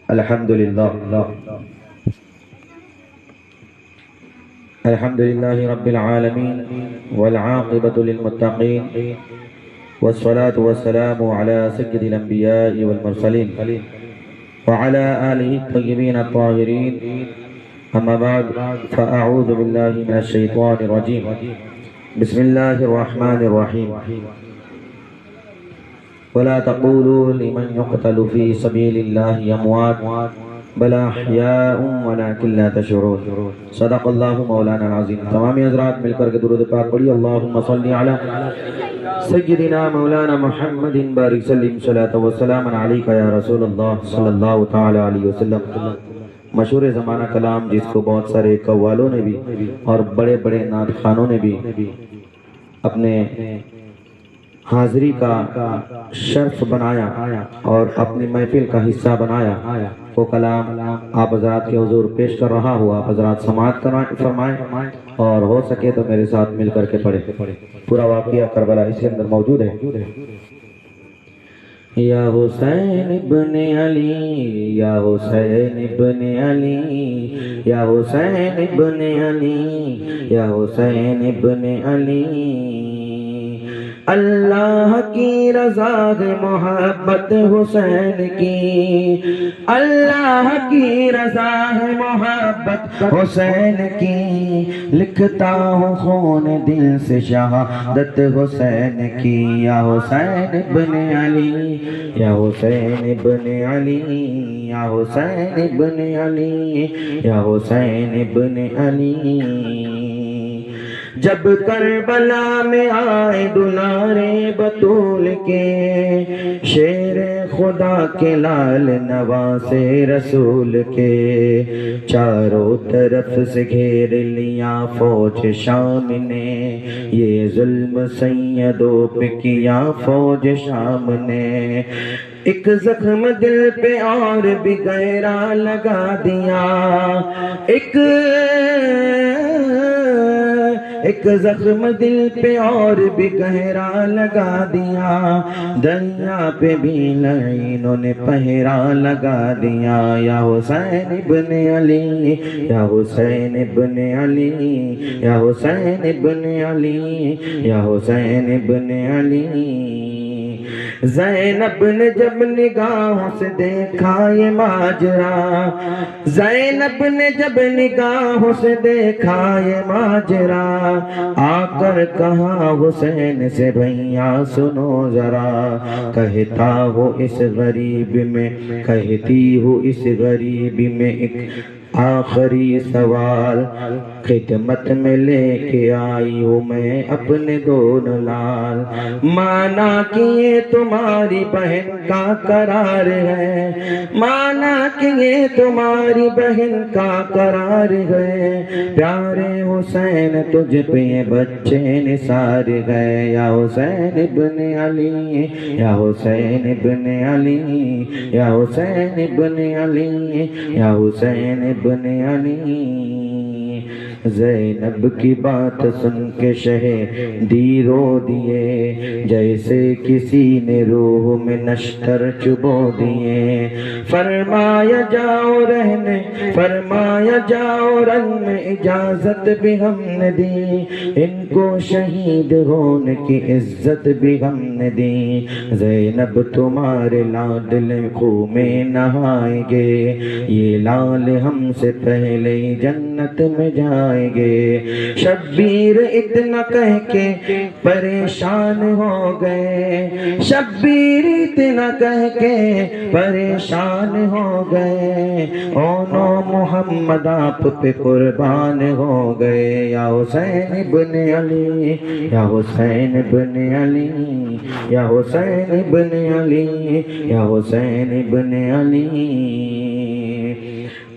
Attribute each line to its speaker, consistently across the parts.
Speaker 1: الحمد لله الحمد لله رب العالمين والعاقبة للمتقين والصلاة والسلام على سيد الأنبياء والمرسلين وعلى آله الطيبين الطاهرين أما بعد فأعوذ بالله من الشيطان الرجيم بسم الله الرحمن الرحيم ولا تقولوا لمن يقتل في سبيل الله أموات بل احیاء ولكن لا تشعرون صدق اللہ مولانا العظیم۔ تمامی حضرات مل کر کے درود پاک پڑھی۔ اللہم صلی علی سیدنا مولانا محمد بارک سلم صلاۃ و سلام علیک یا رسول اللہ صلی اللہ تعالی علیہ وسلم۔ مشہور زمانہ کلام جس کو بہت سارے قوالوں نے بھی اور بڑے بڑے نعت خوانوں نے بھی اپنے حاضری کا شرف بنایا اور اپنی محفل کا حصہ بنایا، وہ کلام آپ حضرات کے حضور پیش کر رہا ہوا، آپ حضرات سماعت فرمائیں اور ہو سکے تو میرے ساتھ مل کر کے پڑھیں۔ پورا واقعہ کربلا اس کے اندر موجود ہے۔ یا حسین ابن علی یا حسین ابن علی یا حسین ابن علی یا حسین ابن علی، اللہ کی رضا ہے محبت حسین کی، اللہ کی رضا ہے محبت حسین کی، لکھتا ہوں خون دل سے شہادت حسین کی، یا حسین ابن علی یا حسین ابن علی یا حسین ابن علی یا حسین ابن علی۔ جب کربلا میں آئے دلارے بطول کے، شیر خدا کے لال نواسے رسول کے، چاروں طرف سے گھیر لیا فوج شام نے، یہ ظلم سیدوں پہ کیا فوج شام نے، ایک زخم دل پہ اور بھی گہرا لگا دیا، ایک زخم دل پہ اور بھی گہرا لگا دیا، دریا پہ بھی لعینوں نے پہرا لگا دیا، یا حسین ابن علی یا حسین ابن علی یا حسین ابن علی یا حسین ابن علی۔ زینب نے جب نگاہوں سے دیکھا یہ ماجرا، زینب نے جب نگاہوں سے دیکھا یہ ماجرا، آ کر کہا حسین سے بھیا سنو ذرا، کہتا ہو اس غریب میں، کہتی ہو اس غریب میں ایک آخری سوال، خدمت میں لے کے آئی ہوں میں اپنے دونوں لال، مانا کہ یہ تمہاری بہن کا قرار ہے، مانا کہ یہ تمہاری بہن کا قرار ہے، پیارے حسین تجھ پہ یہ بچے نثار گئے، یا حسین ابن علی یا حسین ابن علی یا حسین ابن علی یا حسین ابن علی۔ زینب کی بات سن کے شہیدی رو دیے، جیسے کسی نے روح میں نشتر چبو دیے، فرمایا جاؤ رہنے، فرمایا جاؤ رن میں اجازت بھی ہم نے دی، ان کو شہید ہونے کی عزت بھی ہم نے دی، زینب تمہارے لاڈلے خوں میں نہائیں گے، یہ لال ہم سے پہلے ہی جنت میں جائیں گے۔ شبیر اتنا کہہ کے پریشان ہو گئے، شبیر اتنا کہہ کے پریشان ہو گئے، اونو محمد آپ پہ قربان ہو گئے، یا حسین ابن علی یا حسین ابن علی یا حسین ابن علی یا حسین ابن علی۔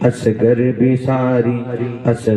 Speaker 1: اصغر بھی ساری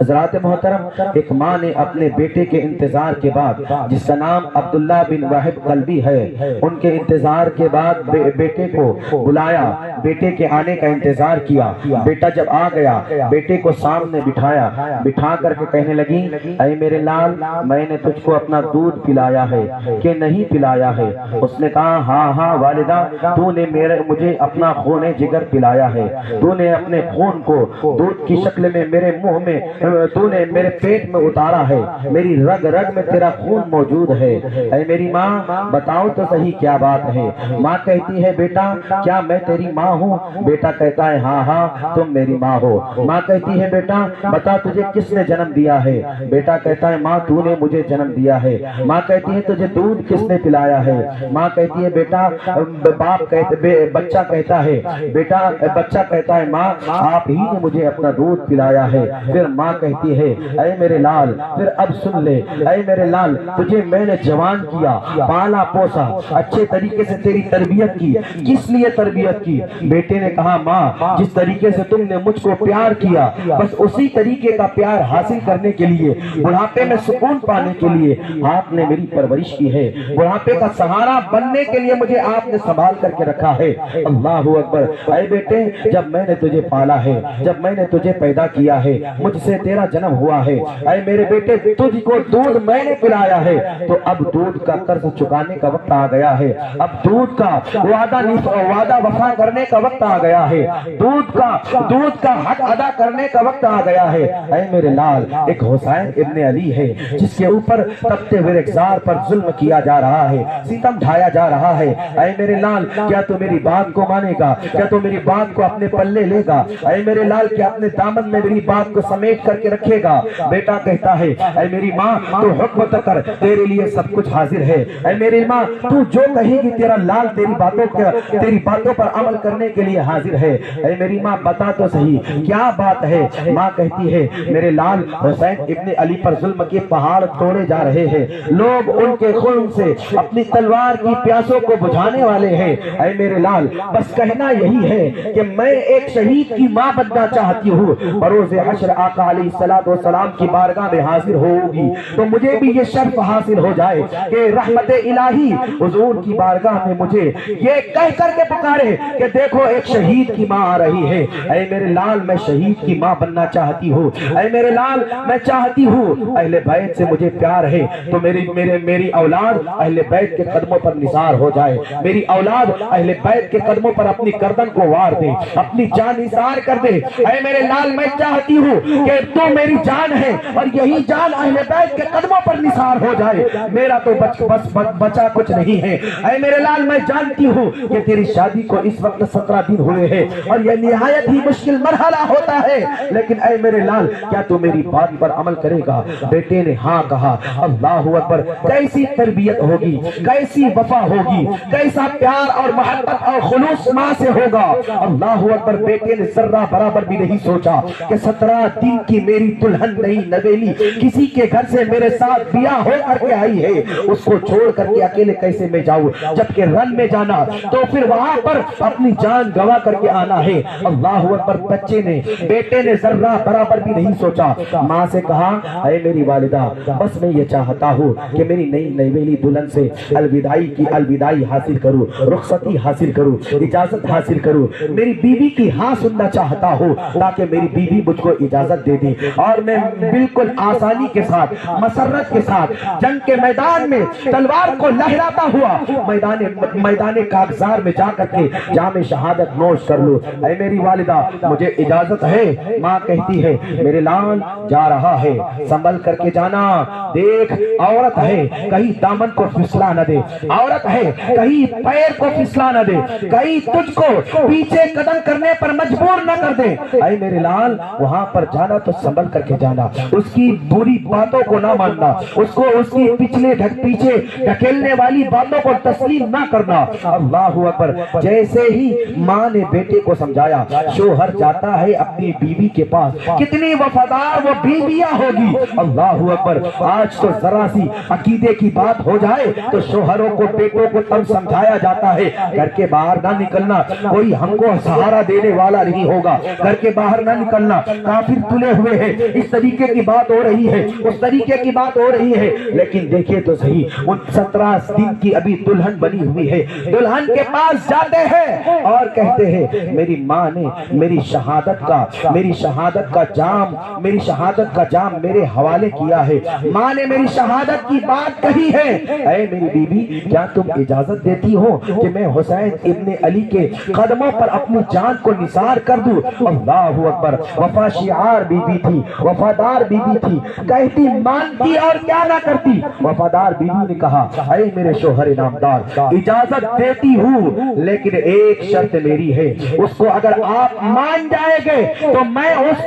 Speaker 1: حضرات محترم، ایک ماں نے اپنے بیٹے کے انتظار کے بعد، جس کا نام عبداللہ بن واحد قلبی ہے، ان کے انتظار کے بعد بیٹے کو بلایا، بیٹے کے آنے کا انتظار کیا۔ بیٹا جب آ گیا، بیٹے کو سامنے بٹھایا، بٹھا کر کے کہنے لگی، اے میرے لال، میں نے تجھ کو اپنا دودھ پلایا ہے کہ نہیں پلایا ہے؟ اس نے کہا، ہاں ہاں والدہ، تو نے مجھے اپنا خون جگر پلایا ہے، تو نے اپنے خون کو دودھ کی شکل میں میرے منہ میں، تو نے میرے پیٹ میں اتارا ہے، میری رگ رگ میں تیرا خون موجود ہے۔ اے میری ماں، بتاؤ تو صحیح کیا بات ہے؟ ماں کہتی ہے، بیٹا کیا میں تیری ماں ہوں؟ بیٹا کہتا ہے، ہاں ہاں تم میری ماں ہو۔ ماں کہتی ہے، بیٹا بتا تجھے کس نے جنم دیا ہے؟ بیٹا کہتا ہے، ماں تو نے مجھے جنم دیا ہے۔ ماں کہتی ہے، تجھے دودھ کس نے پلایا ہے؟ ماں کہتی ہے، بیٹا بچہ کہتا ہے، بچہ کہتا ہے، ماں آپ ہی نے مجھے اپنا دودھ پلایا ہے۔ پھر ماں کہتی ہے، اے میرے لال، پھر اب سن لے، اے میرے لال، تجھے میں نے جوان کیا، پالا پوسا، اچھے طریقے سے تیری تربیت کی۔ کس لیے تربیت کی؟ بیٹے نے کہا، ماں جس طریقے سے تم نے مجھ کو پیار کیا، بس اسی طریقے کا پیار حاصل کرنے کے لیے، بڑھاپے میں سکون پانے کے لیے آپ نے میری پرورش کی ہے، بڑھاپے کا سہارا بننے کے لیے مجھے آپ نے سنبھال کر کے رکھا ہے۔ اللہ اکبر۔ اے بیٹے، جب میں نے تجھے پالا ہے، جب میں نے تجھے پیدا کیا ہے، مجھ سے تیرا جنم ہوا ہے، اے میرے بیٹے تجھ کو دودھ میں نے پلایا ہے، تو اب دودھ کا قرض چکانے کا وقت آ گیا ہے، اب دودھ کا وعدہ وفا کرنے کا وقت آ گیا ہے، دودھ کا حق ادا کرنے کا وقت آ گیا ہے۔ اے میرے لال، ایک حسین ابن علی ہے جس کے اوپر تپتے ہوئے رخسار پر ظلم کیا جا رہا ہے، ستم ڈھایا جا رہا ہے۔ اے میرے لال، کیا تو میری بات کو مانے گا؟ کیا تو میری بات کو اپنے پلے لے گا؟ اے میرے لال، کیا اپنے دامن میں میری بات کو سمیٹ کر کے رکھے گا؟ بیٹا کہتا ہے، اے میری ماں، تو حکم کر، تیرے لیے سب کچھ حاضر ہے۔ اے میری ماں، تو جو کہے گی تیرا لال تیری باتوں پر عمل کرنے کے لیے حاضر ہے۔ اے میری ماں، بتا تو صحیح کیا بات ہے؟ ماں کہتی ہے، میرے لال، حسین ابن علی پر ظلم کے پہاڑ توڑے جا رہے ہیں، لوگ ان کے خون سے اپنی تلوار کی پیاسوں کو بجھانے والے ہیں۔ اے میرے لال، بس کہنا یہی ہے کہ میں ایک شہید کی ماں بننا چاہتی ہوں، بروز حشر آقا علیہ السلام کی بارگاہ میں حاضر ہوگی تو مجھے بھی یہ شرف حاصل ہو جائے کہ رحمت الہی حضور کی بارگاہ میں مجھے یہ کہہ کر کے پکارے کہ دیکھو ایک شہید کی ماں آ رہی ہے۔ اے میرے لال، میں شہید کی ماں بننا چاہتی ہوں۔ اے میرے لال، میں چاہتی ہوں اہل بیت سے مجھے پیار ہے تو میری اولاد اہل بیت کے قدموں پر نثار ہو جائے، میری اولاد اہل بیت کے قدموں پر اپنی گردن کو وار دے، اپنی جان نثار کر دے۔ اے میرے لال، میں چاہتی ہوں کہ تو میری جان ہے اور یہی جان اہل بیت کے قدموں پر نثار ہو جائے، میرا تو بچا کچھ نہیں ہے۔ اے میرے لال، میں جانتی ہوں کہ تیری شادی کو اس وقت 17 دن ہوئے ہیں اور یہ نہایت ہی مشکل مرحلہ ہوتا ہے، لیکن اے میرے لال، کیا تو میری بات پر عمل کرے گا؟ بیٹے نے ہاں کہا۔ اللہ اکبر، کیسی تربیت ہوگی، کیسی وفا ہوگی، کیسا پیار اور محبت اور خلوص ماں سے ہوگا۔ اللہ اکبر، بیٹے نے ذرہ برابر بھی نہیں سوچا کہ 17 دن کی میری دلہن نہیں نویلی کسی کے گھر سے میرے ساتھ بیاہ ہو کر کے آئی ہے، اس کو چھوڑ کر کے اکیلے کیسے میں جاؤں؟ جبکہ رن میں جانا تو پھر وہاں پر اپنی جان گوا کر کے آنا ہے۔ اللہ اکبر، بیٹے نے ذرہ برابر بھی نہیں سوچا، ماں سے کہا، اے میری والدہ، بس میں یہ چاہتا ہوں کہ میری نئی نویلی دلہن سے الوداعی حاصل کروں، رخصتی حاصل کروں، اجازت حاصل کروں، میری بیوی کی ہاں سننا چاہتا ہوں تاکہ میری بیوی مجھ کو اجازت دے دے اور میں بالکل آسانی کے ساتھ، مسرت کے ساتھ جنگ کے میدان میں تلوار کو لہراتا ہوا میدان کاغذار میں جا کر کے جام شہادت نوش کر لوں۔ اے میری والدہ، مجھے اجازت ہے؟ ماں کہتی ہے، میرے لال، جا رہا ہے، سنبھل کر کے جانا، دیکھ عورت ہے، کہیں دامن کو پھسلا نہ دے، عورت ہے، کہیں پیر کو پھسلا نہ دے، کہیں تجھ کو پیچھے قدم کرنے پر مجبور نہ کر دے۔ اے میرے لال، وہاں پر جانا تو سنبھل کر کے جانا، اس کی بری باتوں کو نہ ماننا، اس کی پیچھے ڈھکیلنے والی باتوں کو تسلیم نہ کرنا۔ اللہ اکبر، جیسے ہی ماں نے بیٹے کو سمجھایا، شوہر جاتا ہے اپنی بیوی کے پاس، کتنی وفادار وہ بیویاں ہوگی۔ اللہ اکبر، آج تو ذرا سی عقیدے کی بات ہو جائے تو شوہروں کو بیٹوں کو تب سمجھایا جاتا ہے، گھر کے باہر نہ نکلنا، کوئی ہم کو سہارا دینے والا نہیں ہوگا، گھر کے باہر نہ نکلنا، کافر تلے ہوئے ہیں، اس طریقے کی بات ہو رہی ہے، اس طریقے کی بات ہو رہی ہے۔ لیکن دیکھیے تو صحیح، ان 17 دن کی ابھی دلہن بنی ہوئی ہے، دلہن کے پاس جاتے ہیں اور کہتے ہیں میری ماں نے میری شہادت کا جام میرے حوالے کیا ہے، ماں نے میری شہادت کی بات کہی ہے، اے میری بی بی کیا تم اجازت دیتی ہو کہ میں حسین ابن علی کے قدموں پر اپنی جان کو نثار کر دوں؟ اللہ اکبر۔ وفا شعار بی بی تھی، وفادار بی بی تھی، کہتی مانتی اور کیا نہ کرتی۔ وفادار بی بی نے کہا اے میرے شوہر نامدار، اجازت دیتی ہوں لیکن ایک شرط میری ہے، اس کو اگر آپ مان جائے گے تو میں اس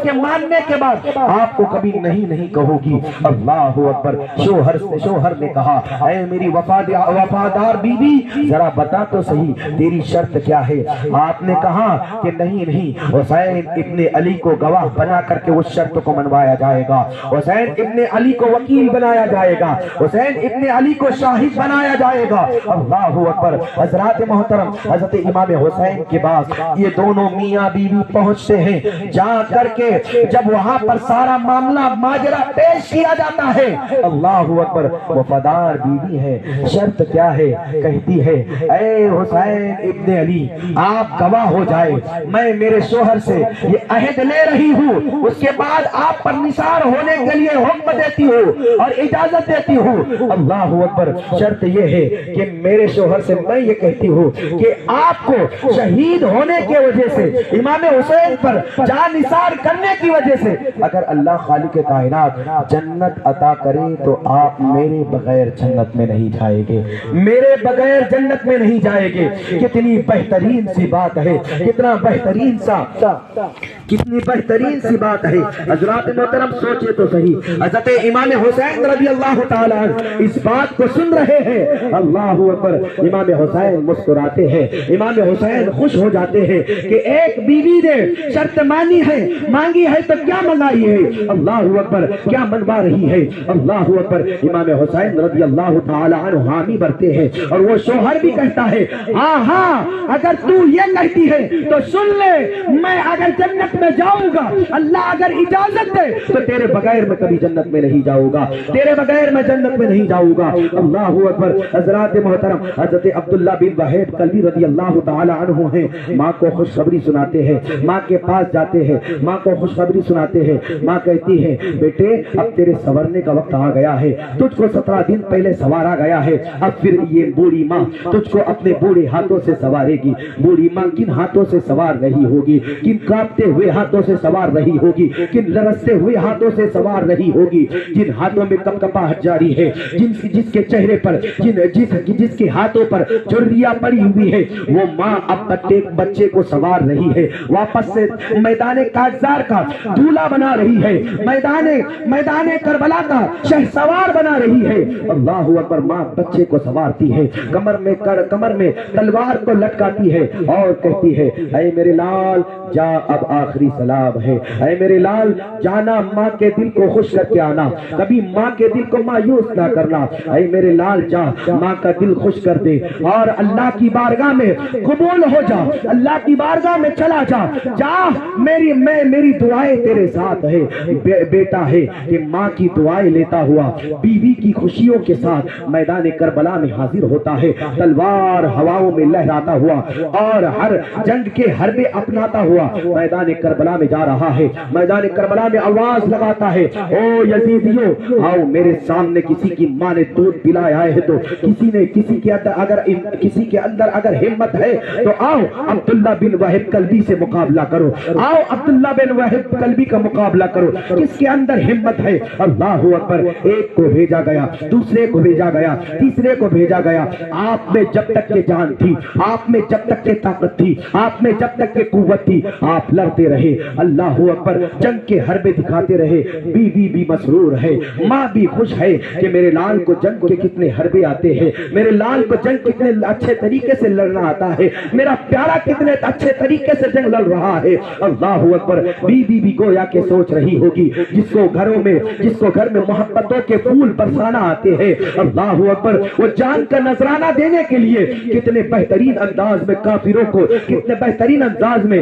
Speaker 1: کے ماننے کے بعد آپ کو کبھی نہیں کہوں گی۔ اللہ اکبر۔ شوہر نے کہا اے میری وفادار بی بی ذرا بتا تو صحیح تیری شرط کیا ہے؟ آپ نے کہا کہ نہیں، حسین ابن علی کو گواہ بنا کر کے اس شرط کو منوایا جائے گا، حسین ابن علی کو وکیل بنایا جائے گا، حسین ابن علی کو شاہد بنایا جائے گا۔ اللہ اکبر۔ حضرات محترم، حضرت امام حسین کے پاس یہ دونوں میاں بیوی پہنچتے ہیں، جا کر کے جب وہاں پر سارا معاملہ ماجرا پیش کیا جاتا ہے، اللہ اکبر، وفادار بیوی ہے، شرط کیا ہے؟ کہتی ہے اے حسین ابن علی آپ گواہ ہو جائے، میں میرے شوہر سے یہ عہد لے رہی ہوں، اس کے بعد آپ پر نثار ہونے کے لیے حکم دیتی ہوں اور اجازت دیتی ہوں۔ اللہ اکبر۔ شرط یہ ہے کہ میرے شوہر سے میں یہ کہتی ہوں کہ آپ کو شہید ہونے کی وجہ سے، امام حسین پر جان نثار کرنے کی وجہ سے اگر اللہ خالق کائنات جنت عطا کرے تو آپ میرے بغیر جنت میں نہیں جائیں گے، میرے بغیر جنت میں نہیں جائیں گے۔ کتنی بہترین سی بات ہے، کتنی بہترین سی بات ہے۔ حضرات محترم سوچے تو صحیح، حضرت امام حسین رضی اللہ تعالیٰ اس بات کو سن رہے ہیں، اللہ اکبر، امام حسین مسکراتے ہیں، امام حسین خوش ہو جاتے ہیں کہ ایک بیوی نے شرط مانی ہے، مانگی ہے تو کیا منگائی ہے، اللہ اکبر، کیا منوا رہی ہے، اللہ اکبر۔ امام حسین رضی اللہ تعالیٰ عنہ حامی بھرتے ہیں اور وہ شوہر بھی کہتا ہے ہاں اگر تو یہ کہتی ہے تو سن لے، میں اگر جنت میں جاؤں گا، اللہ اگر اجازت دے تو تیرے بغیر میں کبھی جنت میں نہیں جاؤں گا، تیرے بغیر میں جنت میں نہیں جاؤں گا۔ اللہ اکبر۔ حضرات محترم، حضرت عبداللہ بن وہب کلبی رضی اللہ تعالی عنہ ہیں، ماں کو خوشخبری سناتے ہیں، ماں کے پاس جاتے ہیں، ماں کو خوشخبری سناتے ہیں، ماں کہتی ہے بیٹے اب تیرے سنورنے کا وقت آ گیا ہے، تجھ کو 17 دن پہلے سوارا گیا ہے، اب پھر یہ بوڑھی ماں تجھ کو اپنے بوڑھے ہاتھوں سے سوارے گی۔ بوڑھی ماں کن ہاتھوں سے سوار رہی ہوگی؟ کن کانپتے ہوئے ہاتھوں سے سوار رہی ہوگی، کن لرزتے ہوئے ہاتھوں سے سوار رہی ہوگی، جن ہاتھوں میں کپکپاہٹ جاری ہے، جس کے چہرے پر جس کے ہاتھوں پر جھریاں پڑی ہوئی ہے، وہ ماں اب بچے کو سوار رہی ہے، واپس سے میدان کاغذار کا دولہا بنا رہی ہے، میدان کربلا کا شہسوار بنا رہی ہے۔ اللہ اکبر۔ ماں بچے کو سوارتی ہے، کمر میں تلوار کو لٹکاتی ہے اور کہتی ہے اے میرے لال جا اب آخری سلام ہے، اے میرے لال جانا ماں کے دل کو خوش کر کے آنا، کبھی ماں کے دل کو مایوس نہ کرنا، اے میرے لال جا ماں کا دل خوش کر دے اور اللہ کی بارگاہ میں قبول ہو جا، اللہ کی بارگاہ میں چلا جا میری دعائیں تیرے ساتھ ہے۔ بیٹا ہے کہ ماں کی دعائیں لیتا ہوا بیوی کی خوشیوں کے ساتھ میدان کربلا میں حاضر ہوتا ہے، تلوار ہواؤں میں لہراتا ہوا اور ہر جنگ کے حربے اپناتا ہوا میدان کربلا میں جا رہا ہے، میدان کربلا میں آواز لگاتا ہے او یزیدیوں آؤ میرے سامنے، کسی کی ماں نے دودھ پلایا ہے تو کسی کے اندر اگر ہمت ہے تو آؤ عبداللہ بن وہب کلبی سے مقابلہ کرو، آؤ عبداللہ بن وہب کلبی کا مقابلہ کرو، کس کے اندر ہمت ہے۔ اللہ اکبر۔ ایک کو بھیجا گیا، دوسرے کو بھیجا گیا، تیسرے کو بھیجا گیا، آپ میں جب تک کہ جان تھی، آپ میں جب تک کہ طاقت تھی، آپ میں جب تک کہ قوت تھی، آپ لڑتے رہے، اللہ اکبر، جنگ کے حربے دکھاتے رہے، بیوی بھی مسرور ہے، ماں بھی خوش ہے کہ میرے لال کو جنگ کے کتنے حربے آتے ہیں، میرے لال کو جنگ کتنے اچھے طریقے سے لڑنا آتا ہے، میرا پیارا کتنے اچھے طریقے سے جنگ لڑ رہا ہے۔ اللہ اکبر۔ بیوی بھی گویا کہ سوچ رہی ہوگی جس کو گھر میں محبتوں کے پھول برسانا آتے ہیں، اللہ اکبر، وہ جان کا نذرانہ دینے کے لیے کتنے بہترین انداز میں کافروں کو، کتنے بہترین انداز میں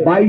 Speaker 1: 22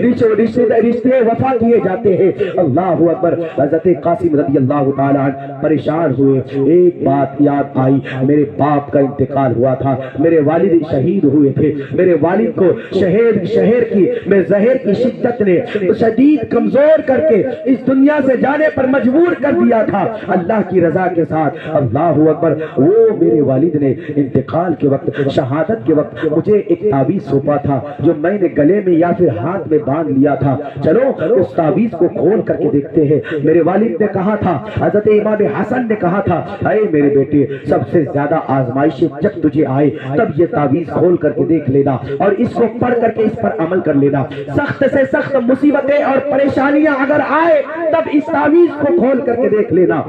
Speaker 2: رشتے وفا کیے جاتے ہیں۔ اللہ اکبر۔ حضرت قاسم رضی اللہ تعالی عنہ پریشان ہوئے، ایک بات یاد آئی، میرے باپ کا انتقال ہوا تھا، میرے والد شہید ہوئے تھے، میرے والد کو شہر کی زہر کی شدت نے شدید کمزور کر کے اس دنیا سے جانے پر مجبور کر دیا تھا اللہ کی رضا کے ساتھ۔ اللہ اکبر۔ وہ میرے والد نے انتقال کے وقت، شہادت کے وقت مجھے ایک تعویذ سونپا تھا جو میں نے گلے میں یا پھر ہاتھ میں باندھ لیا تھا، چلو اس تعویذ کو کھول کر کے دیکھتے ہیں۔ میرے والد نے کہا تھا، حضرت امام حسن نے کہا تھا، اے میرے بیٹے، سب سے زیادہ آزمائشیں جب تجھے آئے تب یہ تعویذ کھول کر کے دیکھ لینا اور اس کو پڑھ کر کے اس پر عمل کر لینا۔ سخت سے سخت مصیبتیں اور پریشانیاں اگر آئے تب اس تعویذ کو کھول کر کے دیکھ لینا۔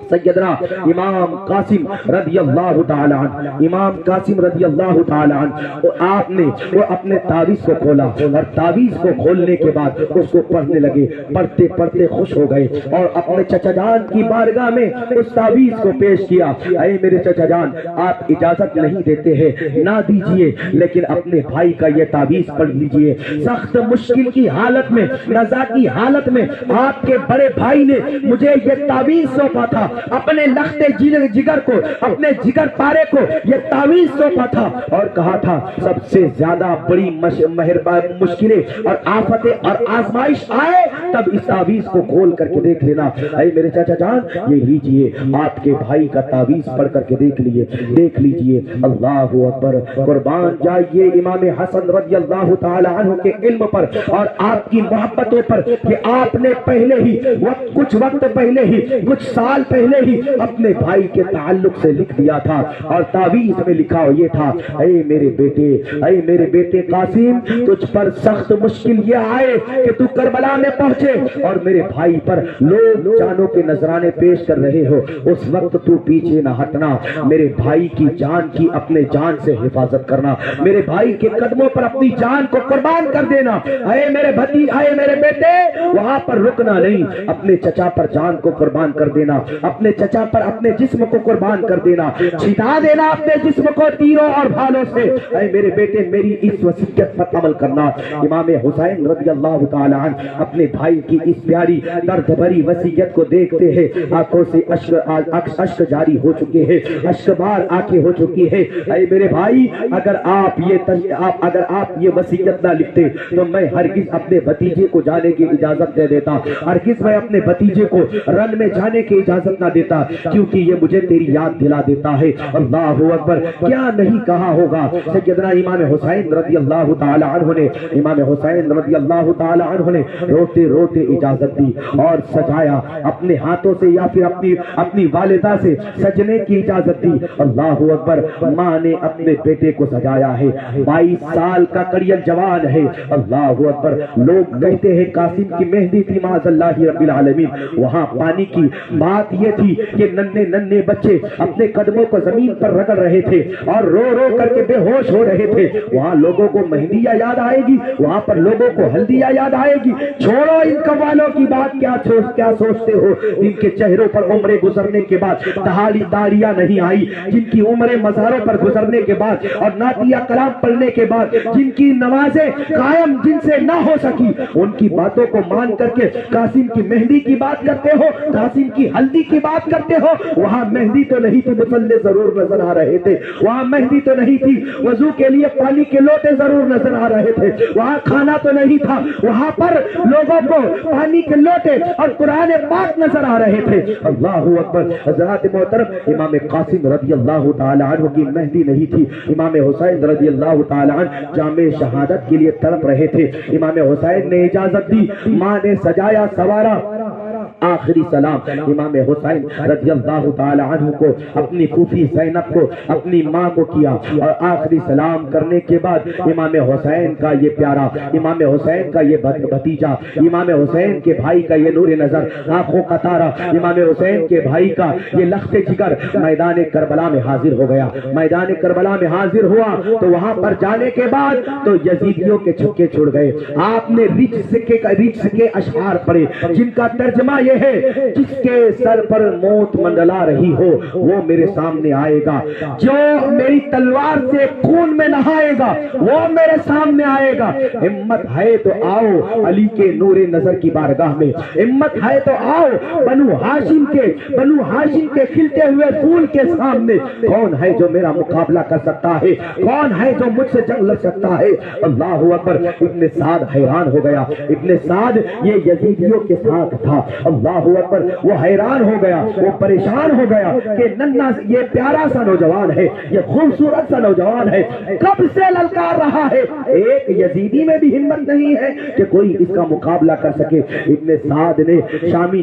Speaker 2: سیدنا امام قاسم رضی اللہ تعالی عنہ، امام قاسم رضی اللہ تعالی عنہ، آپ نے وہ اپنے تعویذ کو کھولا اور تعویذ کو کھولنے کے بعد اس کو پڑھنے لگے، پڑھتے پڑھتے خوش ہو گئے اور اپنے چچا جان کی بارگاہ میں اس تعویذ کو پیش کیا۔ اے میرے چچا جان، آپ اجازت نہیں دیتے ہیں، نہ دیجئے، لیکن اپنے بھائی کا یہ تعویذ پڑھ لیجئے۔ سخت مشکل کی حالت میں، نزا کی حالت میں آپ کے بڑے بھائی نے مجھے یہ تعویذ سونپا تھا، اپنے لخت جگر کو، اپنے جگر پارے کو یہ تعویذ سونپا تھا اور کہا تھا سب سے زیادہ بڑی مشکلیں اور آفتیں اور آزمائش آئے تب اس تعویذ کو کھول کر کے دیکھ لینا۔ اے میرے چچا جان، یہ لیجئے، آپ کے بھائی کا تعویذ پڑھ کر کے دیکھ لیجئے۔ اللہ اکبر۔ قربان جائیے امام حسن رضی اللہ تعالی عنہ کے علم پر اور آپ کی محبتوں پر کہ آپ نے پہلے ہی کچھ وقت پہلے ہی، کچھ سال پہلے ہی اپنے بھائی کے تعلق سے لکھ دیا تھا اور تعویذ میں لکھا یہ تھا، اے میرے بیٹے قاسم، تجھ پر سخت مشکل یہ آئے کہ تو کربلا میں پہنچے اور میرے بھائی پر لوگ جانوں کے نذرانے پیش کر رہے ہو، اس وقت تو پیچھے نہ ہٹنا، میرے بھائی کی جان کی اپنے جان سے حفاظت کرنا، میرے بھائی کے قدموں پر اپنی جان کو قربان کر دینا۔ اے میرے بیٹے، وہاں پر رکنا نہیں، اپنے چچا پر جان کو قربان کر دینا، اپنے چچا پر اپنے جسم کو قربان کر دینا، چھٹا دینا اپنے جسم کو تیروں اور بھالوں سے۔ اے میرے بیٹے، میری اس وصیت پر عمل کرنا۔ امام حسین رضی اللہ تعالی عنہ اپنے بھائی کی اس پیاری درد بھری وصیت کو دیکھتے ہیں، آنکھوں سے اشک جاری ہو چکے ہیں، اشک بار آنکھیں ہو چکی ہے۔ اے میرے بھائی، اگر آپ یہ وصیت نہ لکھتے تو میں ہرگز اپنے بھتیجے کو جانے کی اجازت دے دیتا، ہرگز میں اپنے بھتیجے کو رن میں جانے کی اجازت نہ دیتا، کیونکہ یہ مجھے تیری یاد دلا دیتا ہے۔ اللہ اکبر۔ کیا نہیں کہا ہوگا سیدنا امام حسین رضی اللہ تعالی عنہ نے روتے روتے اجازت دی اور سجایا، اپنے ہاتھوں سے یا پھر اپنی والدہ سے سجنے کی اجازت دی۔ اللہ اکبر۔ ماں نے اپنے بیٹے کو سجایا ہے، 22 سال کا کڑیل جوان ہے۔ اللہ اکبر۔ لوگ کہتے ہیں قاسم کی مہندی تھی، معاذ اللہ رب العالمین۔ وہاں پانی کی بات یہ تھی کہ ننھے بچے اپنے قدموں کو زمین پر رگڑ رہے تھے اور رو رو کر کے بے ہوش ہو رہے تھے۔ وہاں لوگوں کو مہندیاں یاد آئے گی، وہاں پر لوگوں کو ہلدیاں یاد آئے گی۔ چھوڑو ان قوالوں کی بات، کیا سوچتے ہو؟ ان کے چہروں پر عمریں گزرنے کے بعد داڑیاں نہیں آئی، جن کی عمریں مزاروں پر گزرنے کے بعد اور نعتیہ کلام پڑھنے کے بعد جن کی نمازیں قائم جن سے نہ ہو سکی، ان کی باتوں کو مان کر کے قاسم کی مہندی کی بات کرتے ہو، قاسم کی ہلدی کی بات کرتے ہو۔ وہاں مہندی تو نہیں تھی، مصلے ضرور نظر آ رہے تھے۔ وہاں مہندی تو نہیں تھی، وضو کے لیے پانی کے لوٹے ضرور نظر آ رہے تھے۔ وہاں کھانا تو نہیں تھا، وہاں پر لوگوں کو پانی کے لوٹے اور قرآن پاک نظر آ رہے تھے۔ اللہ اکبر۔ حضرات محترم، امام قاسم رضی اللہ تعالی عنہ کی مہندی نہیں تھی، امام حسین رضی اللہ تعالی عنہ جامع شہادت کے لیے تڑپ رہے تھے۔ امام حسین نے اجازت دی، ماں نے سجایا سوارا، آخری سلام امام حسین رضی اللہ تعالی عنہ کو، اپنی پھوپھی زینب کو، اپنی ماں کو کیا اور آخری سلام کرنے کے بعد امام حسین کا یہ پیارا، امام حسین کا یہ بھتیجا، امام حسین کے بھائی کا یہ نور نظر، آنکھوں کا تارا، امام حسین کے بھائی کا یہ لخت جگر میدان کربلا میں حاضر ہو گیا۔ میدان کربلا میں حاضر ہوا تو وہاں پر جانے کے بعد تو یزیدیوں کے چھکے چھوڑ گئے۔ آپ نے رجس کے اشعار پڑھے جن کا ترجمہ نمونہ یہ ہے جس کے سر پر موت منڈلا رہی ہو وہ میرے سامنے آئے گا، جو میری تلوار سے خون میں نہائے گا وہ میرے سامنے آئے گا۔ ہمت ہے تو آؤ علی کے نور نظر کی بارگاہ میں، ہمت ہے تو آؤ بنو ہاشم کے کھلتے ہوئے پھول کے سامنے۔ کون ہے جو میرا مقابلہ کر سکتا ہے؟ کون ہے جو مجھ سے جنگ لڑ سکتا ہے؟ اللہ اکبر۔ ابن سعد حیران ہو گیا، ابن سعد یہ یزیدیوں کے ساتھ تھا، اللہ اکبر۔ وہ حیران ہو گیا، وہ پریشان ہو گیا کہ ننھا یہ پیارا سا نوجوان ہے، یہ خوبصورت سا نوجوان ہے، کب سے للکار رہا ہے، ایک یزیدی میں بھی ہمت نہیں ہے کہ کوئی اس کا مقابلہ کر سکے۔ ابن سعد نے شام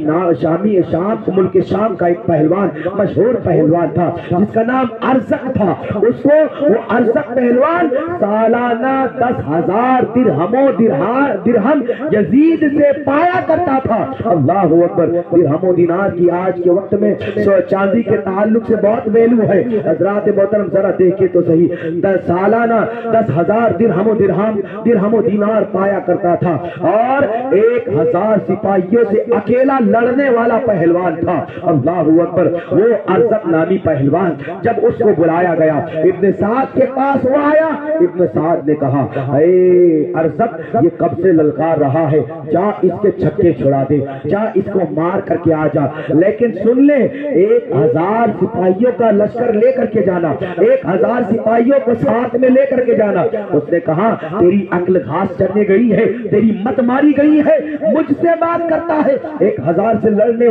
Speaker 2: ملک شام کا ایک پہلوان، مشہور پہلوان تھا جس کا نام ارزق تھا، اس کو وہ ارزق پہلوان سالانہ 10,000 درہم یزید سے پایا کرتا تھا۔ اللہ اکبر۔ درہم و دینار کی آج کے وقت میں چاندی کے تعلق سے بہت ویلو ہے۔ حضرات محترم ذرا دیکھیں تو صحیح، سالانہ 10,000 درہم و دینار پایا کرتا تھا اور 1,000 سپاہیوں سے اکیلا لڑنے والا پہلوان تھا۔ اللہ اکبر۔ وہ ارزق نامی پہلوان جب اس کو بلایا گیا، ابن سعد کے پاس وہ آیا، ابن سعد نے کہا اے ارزق یہ کب سے للکار رہا ہے، جا اس کے چھکے چھڑا دے، جا اس کو مار کر کے آ جا، لیکن سن لے 1,000 سپاہیوں کا لشکر لے کر کے جانا، 1,000 سپاہیوں کو ساتھ میں لے کر کے جانا۔ اس نے کہا تیری عقل گھاس چرنے گئی ہے، تیری مت ماری گئی ہے، مجھ سے بات کرتا ہے، 1,000 سے لڑنے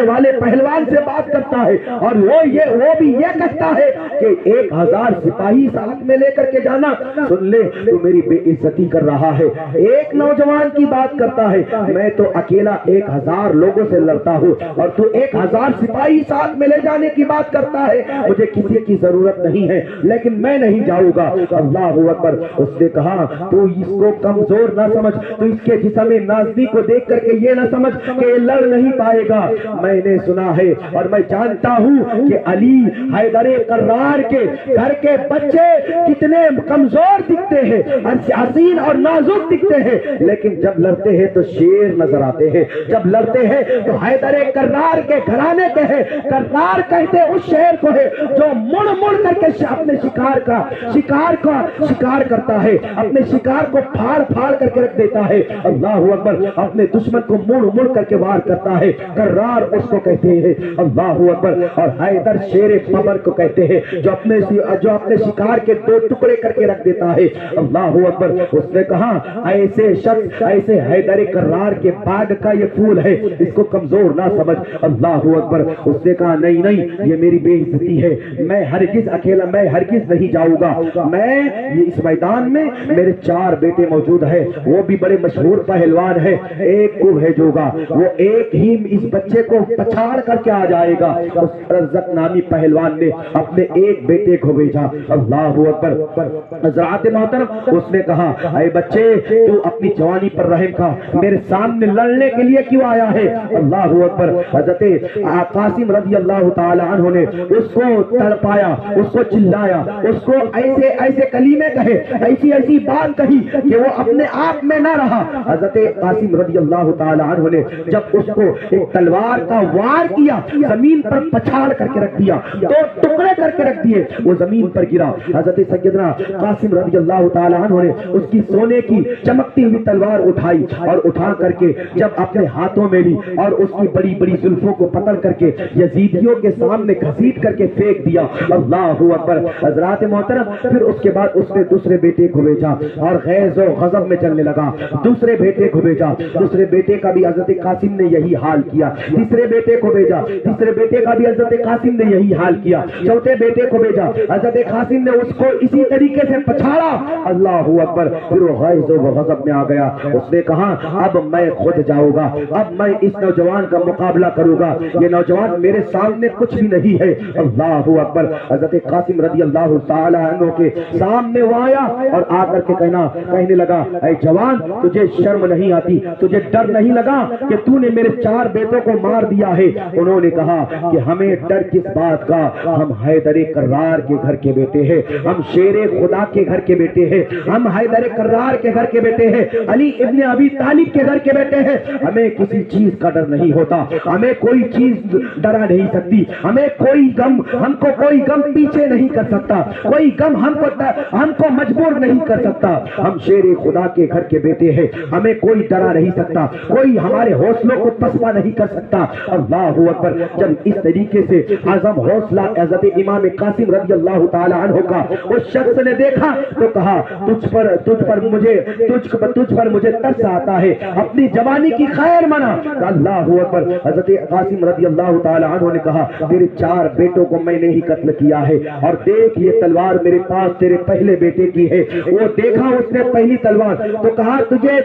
Speaker 2: والے پہلوان سے بات کرتا ہے، اور وہ بھی یہ کہتا ہے کہ 1,000 سپاہی ساتھ میں لے کر کے جانا۔ سن لے تو میری بے عزتی کر رہا ہے، ایک نوجوان کی بات کرتا ہے، میں تو اکیلا 1,000 لوگوں سے لڑتا ہوں اور تو 1,000 سپاہی ساتھ میں لے جانے کی بات کرتا ہے، مجھے کسی کی ضرورت نہیں ہے لیکن میں نہیں جاؤں گا۔ اللہ اکبر۔ اس نے کہا تو اس کو کمزور نہ سمجھ، تو اس کے جسم نازنی کو دیکھ کر کے یہ نہ سمجھ کہ یہ لڑ نہیں پائے گا۔ میں نے سنا ہے اور میں جانتا ہوں کہ علی حیدر کرار کے گھر کے بچے کتنے کمزور دکھتے ہیں، حسین اور نازک دکھتے ہیں، لیکن جب لڑتے ہیں تو شیر نظر آتے ہیں، جب لڑتے ہیں تو حیدر کرار کے گھرانے کے ہیں۔ کرار کہتے اس شیر کو ہے جو مڑ مڑ کر کے اپنے شکار کرتا ہے، اپنے شکار کو پھاڑ کر کے رکھ دیتا ہے۔ اللہ اکبر۔ اپنے دشمن کو مڑ کر کے وار کرتا ہے، کرار اس کو کہتے ہیں۔ اللہ اکبر۔ اور حیدر شیر ببر کو کہتے ہیں جو اپنے شکار کے 2 ٹکڑے کر کے رکھ دیتا ہے۔ اللہ اکبر۔ اس نے کہا ایسے شخص، ایسے حیدر کرار کے باغ کا یہ پھول ہے، اس کو کمزور نہ سمجھ۔ اللہ اکبر۔ اس نے کہا نہیں یہ میری بے عزتی ہے، میں ہرگز نہیں جاؤں گا، میں اس میدان میں میرے 4 بیٹے موجود ہیں، وہ بھی بڑے مشہور پہلوان ہیں، ایک کو بھیجو گا، وہ ایک ہی اس بچے کو پچھاڑ کر کے آ جائے گا۔ اس ارزق نامی پہلوان نے اپنے ایک بیٹے کو بھیجا۔ اللہ اکبر۔ حضرات محترم، اس نے کہا اے بچے تو اپنی جوانی پر رحم کھا، میرے سامنے لڑنے کے لیے کیوں آیا ہے؟ اللہ اکبر۔ حضرت قاسم رضی اللہ تعالی عنہ نے اس کو تڑپایا، اس کو چلایا، اس کو ایسے کلمے کہے، ایسی بات کہی کہ وہ اپنے آپ میں نہ رہا۔ حضرت قاسم رضی اللہ تعالی عنہ نے جب اس کو ایک تلوار کا وار کیا، زمین پر پچھاڑ کر کے رکھ دیا، 2 ٹکڑے کر کے رکھ دیے، وہ زمین پر گرا۔ حضرت سیدنا قاسم رضی اللہ تعالی عنہ نے اس کی سونے کی چمکتی ہوئی تلوار اٹھائی اور اٹھا کر کے جب اپنے ہاتھوں میں لی اور اس کی بڑی بڑی زلفوں کو پکڑ کر کے یزیدیوں کے سامنے گھسیٹ کر کے پھینک دیا۔ اللہ اکبر۔ حضرات محترم، پھر اس کے بعد اس نے دوسرے بیٹے کو بھیجا اور غیظ و غضب میں چلنے لگا، دوسرے بیٹے کو بھیجا، دوسرے بیٹے کا بھی حضرت قاسم نے یہی حال کیا، تیسرے بیٹے کو بھیجا، تیسرے بیٹے کا بھی حضرت قاسم نے یہی حال کیا، چوتھے بیٹے کو بھیجا، حضرت قاسم نے اس کو اسی طریقے سے پچھاڑا۔ اللہ اکبر۔ پھر وہ غیظ و غضب میں آ گیا، اس نے کہا اب میں خود جاؤں گا، اب میں اس نوجوان کا مقابلہ کروں گا، یہ نوجوان میرے سامنے کچھ بھی نہیں ہے۔ اللہ اکبر۔ حضرت قاسم رضی اللہ تعالی عنہ کے سامنے وہ آیا اور آ کر کے کہنے لگا اے جوان، تجھے شرم نہیں آتی، تجھے ڈر نہیں لگا کہ تو نے میرے 4 بیٹوں کو مار دیا ہے؟ انہوں نے کہا کہ ہمیں ڈر کس بات کا، ہم حیدر کرار کے گھر کے بیٹے ہیں، ہم شیر خدا کے گھر کے بیٹے ہیں، ہم حیدر کرار کے گھر کے بیٹے ہیں، علی ابن ابی طالب کے گھر کے بیٹے ہیں۔ ہمیں کسی چیز کا ڈر نہیں ہوتا، ہمیں کوئی چیز ڈرا نہیں سکتی، ہمیں کوئی غم، ہم کو کوئی غم پیچھے نہیں کر سکتا، کوئی غم ہم کو مجبور نہیں کر سکتا۔ ہم شیر خدا کے گھر کے بیٹے ہیں، ہمیں کوئی ڈرا نہیں سکتا، کوئی ہمارے حوصلوں کو پسپا نہیں کر سکتا۔ اللہ اکبر۔ جب اس طریقے سے اعظم حوصلہ حضرت امام قاسم رضی اللہ تعالی عنہ کا اس شخص نے دیکھا تو کہا تجھ پر مجھے ترس آتا ہے، اپنی جوانی کی خیر منا۔ اللہ اکبر۔ حضرت قاسم رضی اللہ تعالی عنہ نے کہا تیرے 4 بیٹوں کو میں نے ہی قتل کیا ہے، اور دیکھ یہ تلوار میرے پاس تیرے پہلے بیٹے کی ہے۔ وہ دیکھا اس نے پہلی تلوار تو کہا تجھے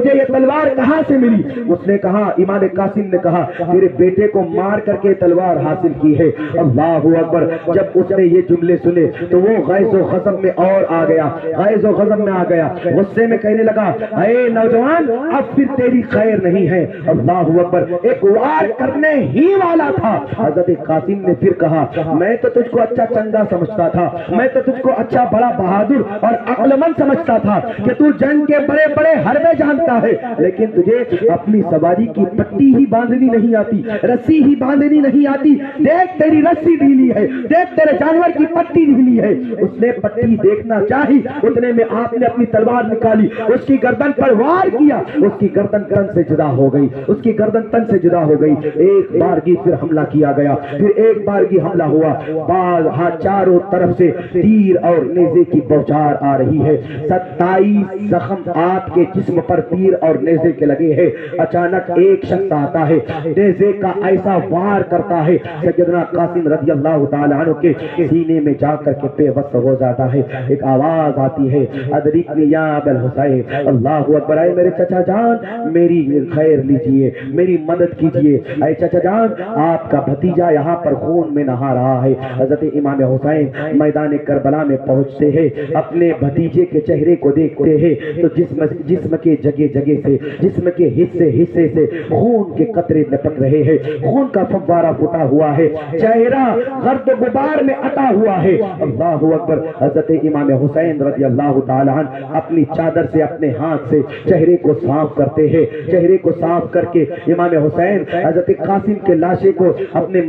Speaker 2: یہ تلوار کہاں سے ملی؟ اس نے کہا، امام قاسم نے کہا تیرے بیٹے کو مار کر کے تلوار حاصل کی ہے۔ اللہ اکبر۔ جب اس نے یہ جملے سنے تو وہ غیظ و غضب میں اور آ گیا، غیظ و غضب میں آ گیا، غصے میں کہنے لگا اے نوجوان اب پھر تیری خیر نہیں ہے۔ اللہ اکبر۔ ایک وار کرنے ہی والا تھا۔ حضرت قاسم نے پھر کہا میں تو تجھ کو اچھا چنگا سمجھتا تھا، میں تو تجھ کو اچھا بڑا بہادر اور عقل مند سمجھتا تھا کہ تو جنگ کے بڑے بڑے حربے جانتا ہے، لیکن تجھے اپنی سواری کی پٹی ہی باندھنی نہیں آتی، رسی ہی باندھنی نہیں آتی۔ دیکھ تیری رسی ڈھیلی ہے، دیکھ تیرے جانور کی پٹی ڈھیلی ہے۔ اس نے پٹی دیکھنا چاہی، اتنے میں آپ نے اپنی تلوار نکالی، اس کی گردن پر وار کیا، اس کی گردن تن سے جدا ہو گئی، اس کی گردن تن سے جدا ہو گئی۔ ایک بارگی پھر حملہ کیا گیا، پھر ایک بارگی حملہ ہوا، چاروں طرف سے تیر اور نیزے کی بوچھار آ رہی ہے۔ 27 زخم آپ کے جسم پر تیر اور نیزے کے لگے ہیں۔ اچانک ایک شخص آتا ہے، نیزے کا ایسا وار کرتا ہے، سیدنا قاسم رضی اللہ تعالی عنہ کے سینے میں جا کر کے بے بس ہو جاتا ہے۔ ایک آواز آتی ہے ادرکنی یا ابا الحسین۔ اللہ اکبر۔ اے میرے چچا جان میری خیر لیجئے، میری مدد کیجئے۔ اے چچا جان آپ کا بھتیجا یہاں پر خون میں نہا رہا ہے۔ حضرت امام حسین میدان کربلا میں پہنچتے ہیں، اپنے بھتیجے کے چہرے کو دیکھتے ہیں تو جسم کے جگہ جگہ سے، جسم کے حصے سے خون کے قطرے لپک رہے ہیں، خون کا فوارہ پھوٹا ہوا ہے، چہرہ گرد و غبار میں اٹا ہوا ہے۔ اللہ اکبر۔ حضرت امام حسین رضی اللہ تعالی عنہ اپنی چادر سے اپنے ہاتھ سے چہرے کو صاف کرتے ہیں، چہرے کو صاف کر کے امام حسین حضرت قاسم کے لاشے کو اپنے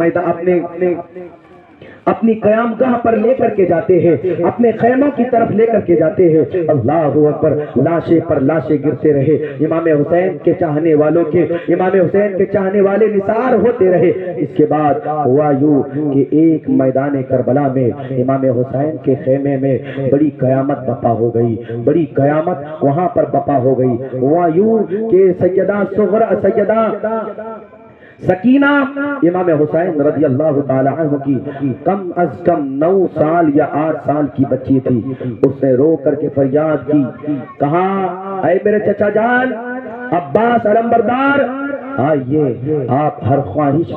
Speaker 2: اپنی قیام گاہ پر لے کر کے جاتے ہیں، اپنے خیموں کی طرف لے کر کے جاتے ہیں۔ اللہ اکبر۔ لاشے پر لاشے گرتے رہے، امام حسین کے چاہنے والوں کے، امام حسین کے چاہنے والے نثار ہوتے رہے۔ اس کے بعد ہوا یوں کہ ایک میدان کربلا میں امام حسین کے خیمے میں بڑی قیامت بپا ہو گئی، بڑی قیامت وہاں پر بپا ہو گئی۔ ہوا یوں کہ سیدہ سکینہ امام حسین رضی اللہ تعالی عنہ کی کم از کم 9 سال یا 8 سال کی بچی تھی۔ اس نے رو کر کے فریاد کی، کہا اے میرے چچا جان عباس علمبردار، آئیے آپ ہر خواہش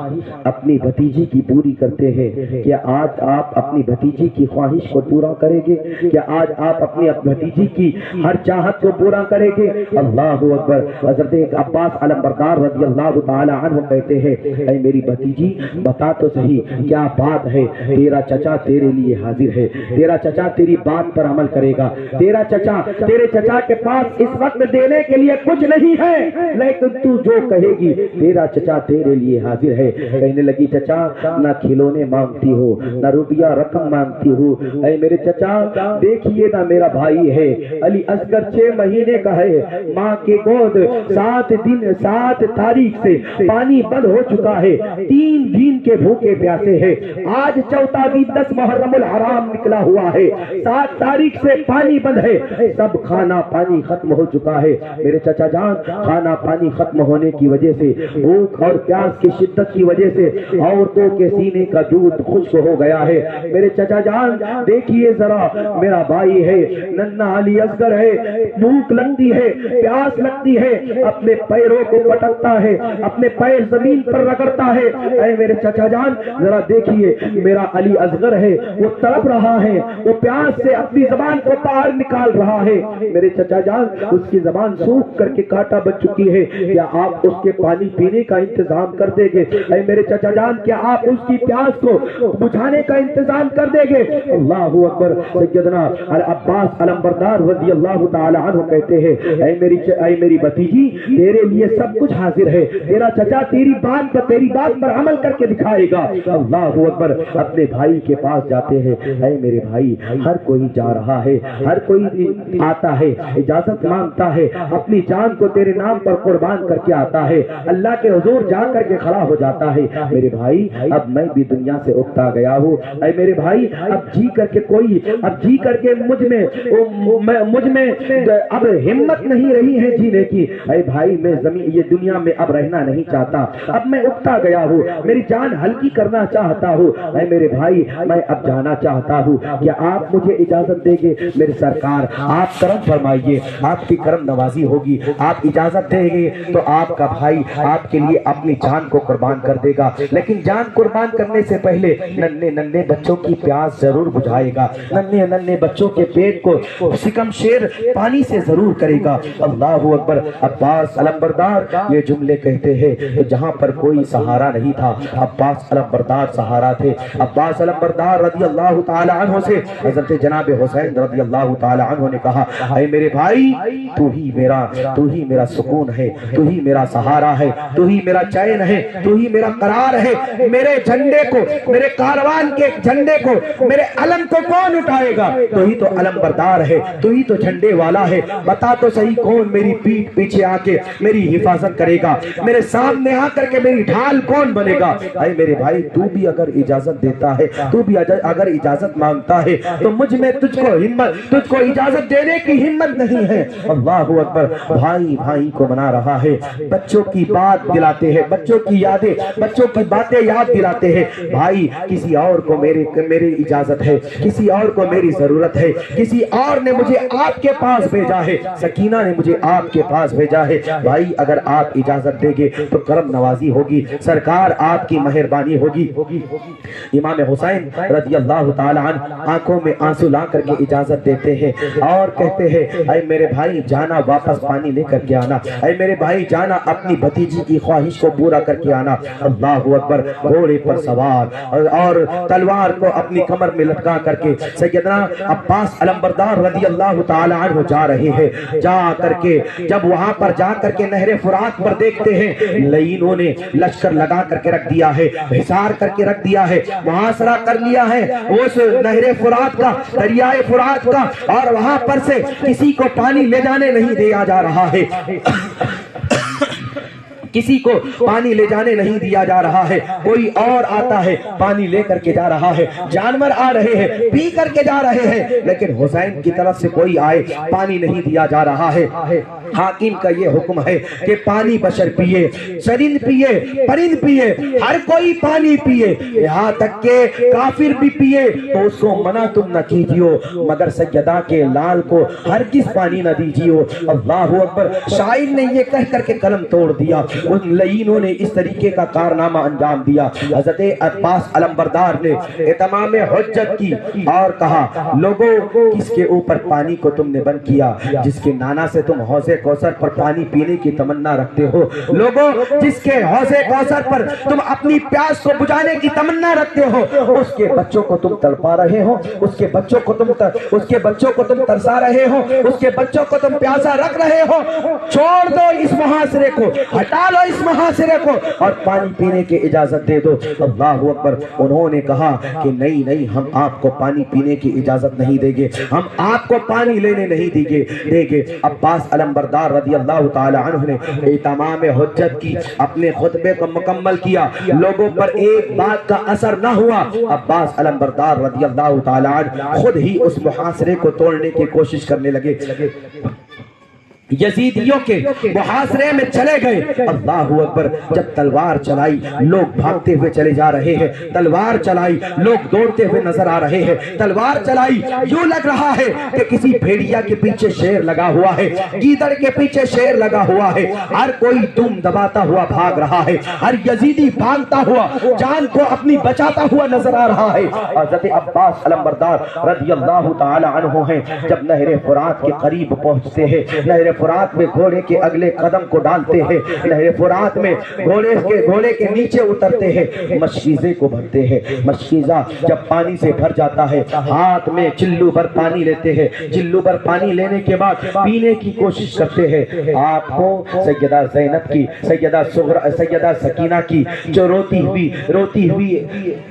Speaker 2: اپنی بھتیجی کی پوری کرتے ہیں، کیا آج آپ اپنی بھتیجی کی خواہش کو پورا کریں گے؟ کیا آج آپ اپنی بھتیجی کی ہر چاہت کو پورا کریں گے؟ اللہ اکبر۔ حضرت عباس علمبردار رضی اللہ تعالی عنہ کہتے ہیں اے میری بھتیجی بتا تو صحیح کیا بات ہے، تیرا چچا تیرے لیے حاضر ہے، تیرا چچا تیری بات پر عمل کرے گا، تیرے چچا کے پاس اس وقت دینے کے لیے کچھ نہیں ہے، لیکن تو جو کہے گی تیرا چچا تیرے لیے حاضر ہے۔ کہنے لگی چچا نہ کھلونے مانگتی ہو نہ روپیہ رقم مانگتی ہو، اے میرے چچا دیکھیے نا میرا بھائی ہے علی اصغر 6 مہینے کا ہے، ماں کے گود 7 تاریخ سے پانی بند ہو چکا ہے، 3 دن کے بھوکے پیاسے ہیں، آج چوتھا دن 10 محرم الحرام نکلا ہوا ہے، 7 تاریخ سے پانی بند ہے، سب کھانا پانی ختم ہو چکا ہے۔ میرے چچا جان کھانا پانی ختم ہونے کی وجہ سے، بھوک اور پیاس کی شدت کی وجہ سے عورتوں کے سینے کا دودھ خشک ہو گیا ہے۔ میرے چچا جان دیکھیے ذرا میرا بھائی ہے ننھا علی اصغر ہے، بھوک لگتی ہے پیاس لگتی ہے، اپنے پیروں کو پٹکتا ہے، اپنے پیر زمین پر رگڑتا ہے، اے میرے چچا جان ذرا دیکھیے میرا علی اصغر ہے وہ تڑپ رہا ہے، وہ پیاس سے اپنی زبان کو باہر نکال رہا ہے۔ میرے چچا جان اس کی زبان سوکھ کر کے کانٹا بن چکی ہے، کیا آپ اس کے پانی پینے کا انتظام کر دیں گے۔ اے میرے چچا جان کیا آپ اس کی پیاس کو بجھانے کا انتظام کر دیں گے؟ اللہ اکبر۔ سیدنا عباس علمبردار رضی اللہ تعالی عنہ کہتے ہیں اے میری بھتیجی تیرے لیے سب کچھ حاضر ہے، تیرا چچا تیری بات پر عمل کر کے دکھائے گا۔ اللہ اکبر۔ اپنے بھائی کے پاس جاتے ہیں، اے میرے بھائی ہر کوئی جا رہا ہے، ہر کوئی آتا ہے، اجازت مانگتا ہے، اپنی جان کو تیرے نام پر قربان کر کے آتا ہے، اللہ کے حضور جا کر کے کھڑا ہو جاتا ہے۔ میرے بھائی اب میں بھی دنیا سے اکتا گیا ہوں، اے میرے بھائی اب جی کر کے مجھ میں اب ہمت نہیں رہی ہے جینے کی۔ اے بھائی میں یہ دنیا میں اب رہنا نہیں چاہتا، اب میں اکتا گیا ہوں، میری جان ہلکی کرنا چاہتا ہوں۔ اے میرے بھائی میں اب جانا چاہتا ہوں، کیا آپ مجھے اجازت دیں گے؟ میرے سرکار آپ کرم فرمائیے، آپ کی کرم نوازی ہوگی، آپ اجازت دیں گے تو آپ کا بھائی آپ کے لیے اپنی جان کو قربان کر دے گا، لیکن جان قربان کرنے سے پہلے ننھے بچوں کی پیاس ضرور بجھائے گا، ننھے بچوں کے پیٹ کو سکم شیر پانی سے ضرور کرے گا۔ اللہ اکبر۔ عباس علمبردار یہ جملے کہتے ہیں جہاں پر کوئی سہارا نہیں تھا عباس علمبردار سہارا تھے۔ عباس علمبردار رضی اللہ تعالی عنہ سے حضرت جناب حسین رضی اللہ تعالی عنہ نے کہا اے میرے بھائی تو ہی میرا سکون ہے، تو ہی میرا سہارا ہے، تو ہی میرا چین ہے، تو ہی میرا قرار ہے۔ میرے جھنڈے کو، میرے کاروان کے جھنڈے کو، میرے علم کو کون اٹھائے گا؟ تو ہی تو علمبردار ہے، تو ہی تو جھنڈے والا ہے۔ بتا تو صحیح کون میری پیٹھ پیچھے آ کے میری حفاظت کرے گا؟ میرے سامنے آ کر کے میری ڈھال کون بنے گا؟ اے میرے بھائی تو بھی اگر اجازت دیتا ہے، تو بھی اگر اجازت مانگتا ہے تو مجھ میں تجھ کو اجازت دینے کی ہمت نہیں ہے۔ اللہ اکبر۔ بھائی کو منا رہا ہے، بچوں کی بات دلاتے ہیں، بچوں کی یادیں، بچوں کی باتیں یاد دلاتے ہیں۔ بھائی کسی اور کو میری اجازت ہے، کسی اور کو میری ضرورت ہے، کسی اور نے مجھے آپ کے پاس بھیجا ہے، سکینہ نے مجھے آپ کے پاس بھیجا ہے۔ بھائی اگر آپ اجازت دیں گے تو کرم نوازی ہوگی، سرکار آپ کی مہربانی ہوگی۔ امام حسین رضی اللہ تعالی عنہ آنکھوں میں آنسو لا کر کے اجازت دیتے ہیں اور کہتے ہیں اے میرے بھائی جانا واپس پانی لے کر کے آنا، اے میرے بھائی جانا اپنی بھتیجی کی خواہش کو پورا کر کے آنا۔ اللہ اکبر۔ گھوڑے پر سوار اور تلوار کو اپنی کمر میں لٹکا کر کے سیدنا عباس علمبردار رضی اللہ تعالی عنہ جا رہے ہیں۔ جا کر کے جب وہاں پر جا کر کے نہر فرات پر دیکھتے ہیں لعینوں نے لشکر لگا کر کے رکھ دیا ہے، حصار کر کے رکھ دیا ہے، محاصرہ کر لیا ہے اس نہر فرات کا، دریائے فرات کا، اور وہاں پر سے کسی کو پانی لے جانے نہیں دیا جا رہا ہے، کسی کو پانی لے جانے نہیں دیا جا رہا ہے۔ کوئی اور آتا ہے پانی لے کر کے جا رہا ہے، جانور آ رہے ہیں پی کر کے جا رہے ہیں، لیکن حسین کی طرف سے کوئی آئے پانی نہیں دیا جا رہا ہے۔ حاکم کا یہ حکم ہے کہ پانی بشر پیے، چرند پیے، پرند پیے، ہر کوئی پانی پیے، یہاں تک کہ کافر بھی پیے تو اس کو منع تم نہ کیجیو، مگر سیدہ کے لال کو ہرگز پانی نہ دیجیو۔ اللہ اکبر۔ شاعر نے یہ کہہ کر کے قلم توڑ دیا، ان لعینوں نے اس طریقے کا کارنامہ انجام دیا۔ حضرت عباس علمبردار نے اتمام حجت کی اور کہا لوگوں کس کے اوپر پانی کو تم نے بند کیا؟ جس کے نانا سے تم حوض کوثر پر پانی پینے کی تمنا رکھتے ہو، لوگوں جس کے حوض کوثر پر تم اپنی پیاس کو بجھانے کی تمنا رکھتے ہو، اس کے بچوں کو تم تڑپا رہے ہو، اس کے بچوں کو تم ترسا رہے ہو، اس کے بچوں کو تم پیاسا رکھ رہے ہو۔ چھوڑ دو اس محاصرے کو، ہٹا لو اس محاصرے کو اور پانی پینے کی اجازت دے دو۔ اللہ اکبر۔ انہوں نے کہا کہ نہیں ہم آپ کو پانی پینے کی اجازت نہیں دیں گے، ہم آپ کو پانی لینے نہیں دیں گے۔ عباس علمبردار رضی اللہ تعالی عنہ نے تمام حجت کی، اپنے خطبے کو مکمل کیا، لوگوں پر ایک بات کا اثر نہ ہوا۔ عباس علمبردار رضی اللہ تعالی عنہ خود ہی اس محاصرے کو توڑنے کی کوشش کرنے لگے، یزیدیوں کے محاصرے میں چلے گئے۔ اللہ اکبر۔ جب تلوار چلائی لوگ بھاگتے ہوئے چلے جا رہے ہیں، تلوار چلائی لوگ دوڑتے ہوئے نظر آ رہے ہیں، تلوار چلائی یوں لگ رہا ہے کہ کسی بھیڑیا کے پیچھے شیر لگا ہوا ہے، گیدڑ کے پیچھے شیر لگا ہوا ہے، ہر کوئی دم دباتا ہوا بھاگ رہا ہے، ہر یزیدی بھاگتا ہوا جان کو اپنی بچاتا ہوا نظر آ رہا ہے۔ حضرت عباس علمبردار رضی اللہ تعالی عنہ ہیں جب نہر فرات کے قریب پہنچتے ہیں، نہر فرات میں گھوڑے کے اگلے قدم کو ڈالتے ہیں، نہر فرات میں گھوڑے کے نیچے اترتے ہیں، مشکیزے کو بھرتے ہیں۔ مشکیزہ جب پانی سے بھر جاتا ہے، ہاتھ میں چلو بھر پانی لیتے ہیں، چلو بھر پانی لینے کے بعد پینے کی کوشش کرتے ہیں۔ آپ کو سیدہ زینب کی، سیدہ سکینہ کی جو روتی ہوئی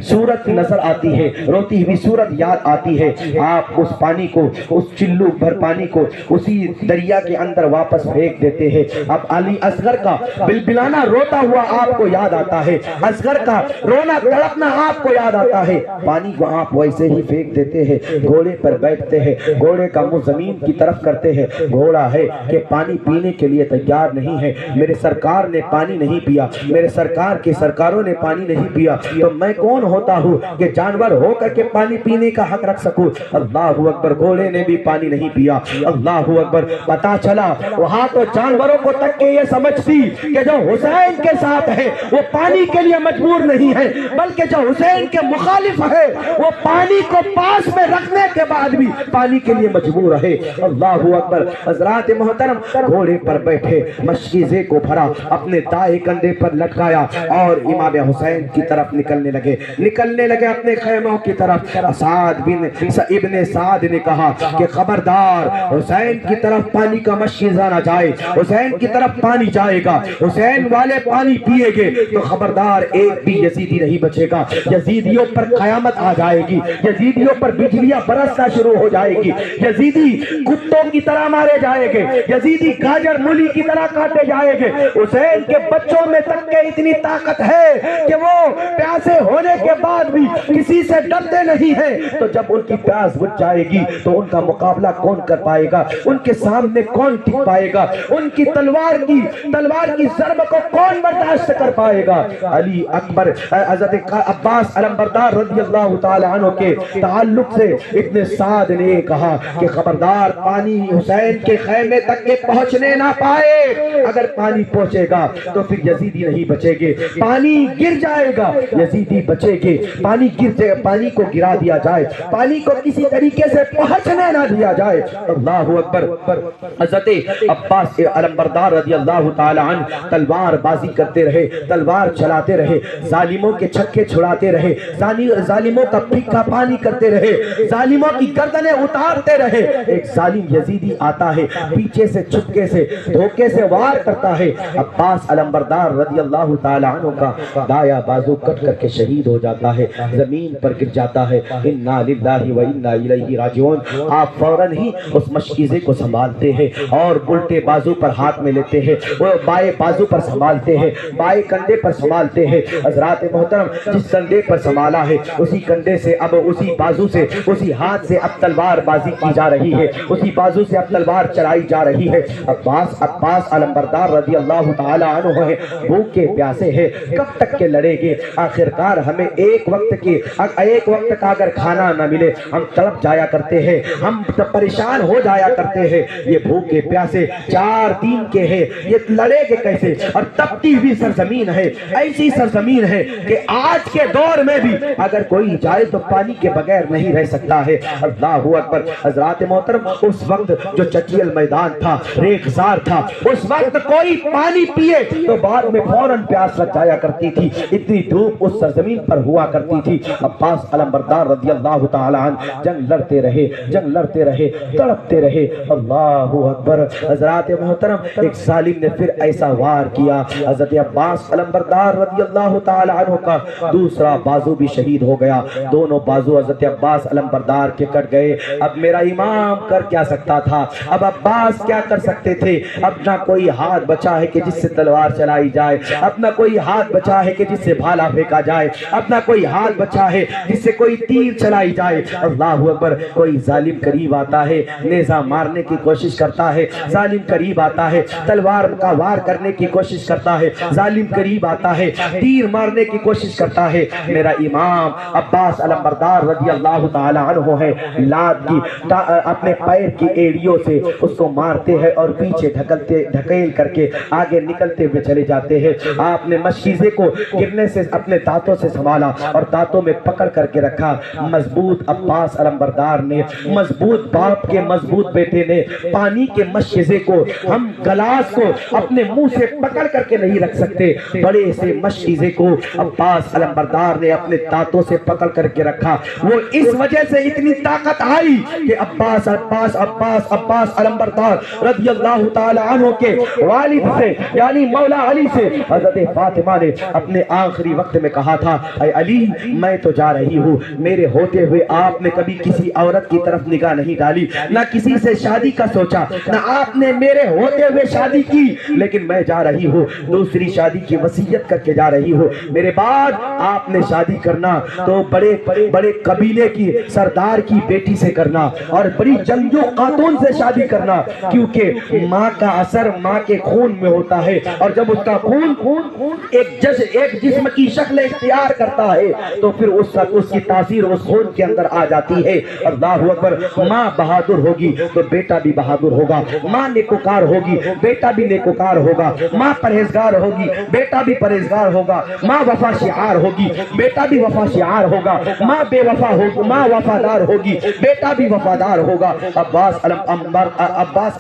Speaker 2: صورت نظر آتی ہے، روتی ہوئی صورت یاد آتی ہے۔ آپ اس پانی کو، اس چلو بھر پانی کو اسی دریا کے اندر واپس پھینک دیتے ہیں۔ اب علی اصغر کا بلبلانا روتا ہوا آپ کو یاد آتا ہے، اصغر کا رونا تڑپنا آپ کو یاد آتا ہے۔ پانی کو آپ ویسے ہی پھینک دیتے ہیں، گھوڑے پر بیٹھتے ہیں، گھوڑے کا منہ زمین کی طرف کرتے ہیں۔ گھوڑا ہے کہ پانی پینے کے لیے تیار نہیں ہے، میرے سرکار نے پانی نہیں پیا، میرے سرکار کے سرکاروں نے پانی نہیں پیا، تو میں کون ہوتا ہوں کہ جانور ہو کر کے پانی پینے کا حق رکھ سکوں۔ اللہ اکبر، گھوڑے نے بھی پانی نہیں پیا۔ اللہ اکبر، پتا چلا وہاں تو جانوروں کو تک کے یہ سمجھتی کہ جو حسین کے ساتھ ہے وہ پانی کے لیے مجبور نہیں ہے، بلکہ جو حسین کے مخالف ہے وہ پانی کو پاس میں رکھنے کے بعد بھی پانی کے لیے مجبور ہے۔ اللہ اکبر، حضرات محترم گھوڑے پر بیٹھے، مشکیزے کو بھرا، اپنے دائیں کندھے پر لٹکایا اور امام حسین کی طرف نکلنے لگے اپنے خیموں کی طرف۔ ابن سعد نے کہا کہ خبردار، حسین کی طرف پانی کا مشکیزہ نہ جائے، حسین کی طرف پانی جائے گا، حسین والے پانی پیے گے تو خبردار ایک بھی یزیدی نہیں بچے گا، یزیدیوں پر قیامت آ جائے گی، یزیدیوں پر بجلیاں برسنا شروع ہو جائے گی، یزیدی کتوں کی طرح مارے جائیں گے، یزیدی گاجر مولی کی طرح کاٹے جائیں گے۔ حسین کے بچوں میں تک کے اتنی طاقت ہے کہ وہ پیاسے ہونے کے بعد بھی کسی سے ڈرتے نہیں ہیں، تو جب ان کی پیاس بجھ جائے گی تو ان کا مقابلہ کون کر پائے گا، ان کے سامنے کون ٹک پائے گا، ان کی تلوار کی ضرب کو کون برداشت کر پائے گا۔ علی اکبر، حضرت عباس علمبردار رضی اللہ تعالی عنہ کے تعلق سے ابن سعد نے کہا کہ خبردار، پانی حسین کے خیمے تک کے پہنچنے نہ پائے، اگر پانی پہنچے گا تو پھر یزیدی نہیں بچے گے، پانی گر جائے گا، یزیدی بچے گے، پانی کو گرا دیا جائے، پانی کو کسی طریقے سے پہنچنے نہ دیا جائے۔ اللہ اکبر، حضرت عباس علمبردار رضی اللہ تعالی عنہ تلوار بازی کرتے رہے، تلوار چلاتے رہے، ظالموں کے چھکے چھڑاتے رہے، ظالموں کا پھیکا پانی کرتے رہے، ظالموں کی گردنیں اتارتے رہے۔ ایک ظالم یزیدی آتا ہے، پیچھے سے چھپکے سے دھوکے سے وار کرتا ہے، عباس علمبردار رضی اللہ تعالی عنہ کا دایا بازو کٹ کر کے شہید ہو جاتا ہے، زمین پر گر جاتا ہے۔ انا للہ و انا الیہ راجعون۔ آپ فوراً ہی اس مشکیزے کو سنبھالتے ہیں اور الٹے بازو پر ہاتھ میں لیتے ہیں، وہ بائیں بازو پر سنبھالتے ہیں، بائیں کندھے پر سنبھالتے ہیں۔ حضرات محترم، جس کندھے پر سنبھالا ہے اسی کندھے سے، اب اسی بازو سے، اسی ہاتھ سے اب تلوار بازی کی جا رہی ہے، اسی بازو سے اب تلوار چلائی جا رہی ہے۔ عباس علمبردار رضی اللہ تعالی عنہ ہے، بھوکے پیاسے ہیں، کب تک کے لڑیں گے؟ آخرکار ہمیں ایک وقت کا اگر کھانا نہ ملے ہم تڑپ جایا کرتے ہیں، ہم پریشان ہو جایا کرتے ہیں۔ یہ بھوکے پیاسے 4 دن کے ہیں، یہ لڑے گے کیسے؟ اور تپتی ہوئی سرزمین ہے، ایسی سرزمین ہے کہ آج کے دور میں بھی اگر کوئی جائے تو پانی کے بغیر نہیں رہ سکتا ہے۔ اللہ اکبر، حضرات محترم، اس وقت جو چچیل میدان تھا، ریگزار تھا، اس وقت کوئی پانی پیے تو بعد میں فوراً پیاس لگ جایا کرتی تھی، اتنی دھوپ اس سرزمین پر ہوا کرتی تھی۔ عباس علمبردار رضی اللہ تعالی عنہ جنگ لڑتے رہے، تڑپتے رہے۔ اللہ اکبر، حضرات محترم، ایک ظالم نے پھر ایسا وار کیا، حضرت عباس علمبردار رضی اللہ تعالی عنہ کا دوسرا بازو بھی شہید ہو گیا، دونوں بازو حضرت عباس علمبردار کے کٹ گئے۔ اب میرا امام کر کیا سکتا تھا؟ اب عباس کیا کر سکتے تھے؟ اب نہ کوئی ہاتھ بچا ہے کہ جس سے تلوار چلائی جائے، اب نہ کوئی ہاتھ بچا ہے کہ جس سے بھالا پھینکا جائے، اب نہ کوئی ہاتھ بچا ہے جس سے کوئی تیر چلائی جائے۔ اللہ اکبر، کوئی ظالم قریب آتا ہے، نیزہ مارنے کی کوشش کرتا ہے، ظالم قریب آتا ہے، تلوار کا وار کرنے کی کوشش کرتا ہے، ظالم قریب آتا ہے، تیر مارنے کی کوشش کرتا ہے۔ میرا امام عباس علمبردار رضی اللہ تعالی عنہ ہے، لات کی اپنے پیر کی ایڑیوں سے اس کو مارتے ہیں اور پیچھے ڈھکیل کر کے آگے نکلتے ہوئے چلے جاتے ہیں۔ آپ نے مشکیزے کو گرنے سے اپنے دانتوں سے سنبھالا اور دانتوں میں پکڑ کر کے رکھا۔ مضبوط عباس علمبردار نے، مضبوط باپ کے مضبوط بیٹے نے پانی کے مشکزے کو، ہم گلاس کو اپنے منہ سے پکڑ کر کے نہیں رکھ سکتے، بڑے سے مشکزے کو عباس علمبردار نے اپنے دانتوں سے پکڑ کر کے رکھا۔ وہ اس وجہ سے اتنی طاقت آئی کہ عباس علمبردار رضی اللہ تعالی عنہ کے والد سے یعنی مولا علی سے حضرت فاطمہ نے اپنے آخری وقت میں کہا تھا، اے علی میں تو جا رہی ہوں، میرے ہوتے ہوئے آپ نے کبھی کسی عورت کی طرف نگاہ نہیں ڈالی، نہ کسی سے شادی کا سوچا، نہ آپ نے میرے ہوتے ہوئے شادی کی، لیکن میں جا رہی ہوں دوسری شادی کی وصیت کر کے جا رہی ہوں، میرے بعد آپ نے شادی کرنا تو بڑے بڑے قبیلے کی سردار کی بیٹی سے کرنا اور بڑی جنگجو خاتون سے شادی کرنا، کیونکہ ماں کا اثر ماں کے خون میں ہوتا ہے، اور جب اس کا خون ایک جسم کی شکل اختیار کرتا ہے تو پھر اس کی تاثیر اس خون کے اندر آ جاتی ہے۔ اللہ اکبر۔ ماں بہادر ہوگی تو بیٹا بھی بہادر ہوگا، ماں نیکوکار ہوگی بیٹا بھی نیکوکار ہوگا، ماں پرہیزگار ہوگی بیٹا بھی پرہیزگار ہوگا، ماں وفا شعار ہوگی بیٹا بھی وفا شعار ہوگا، ماں بے وفا ہوگی ماں وفادار ہوگی بیٹا بھی وفادار ہوگا۔ عباس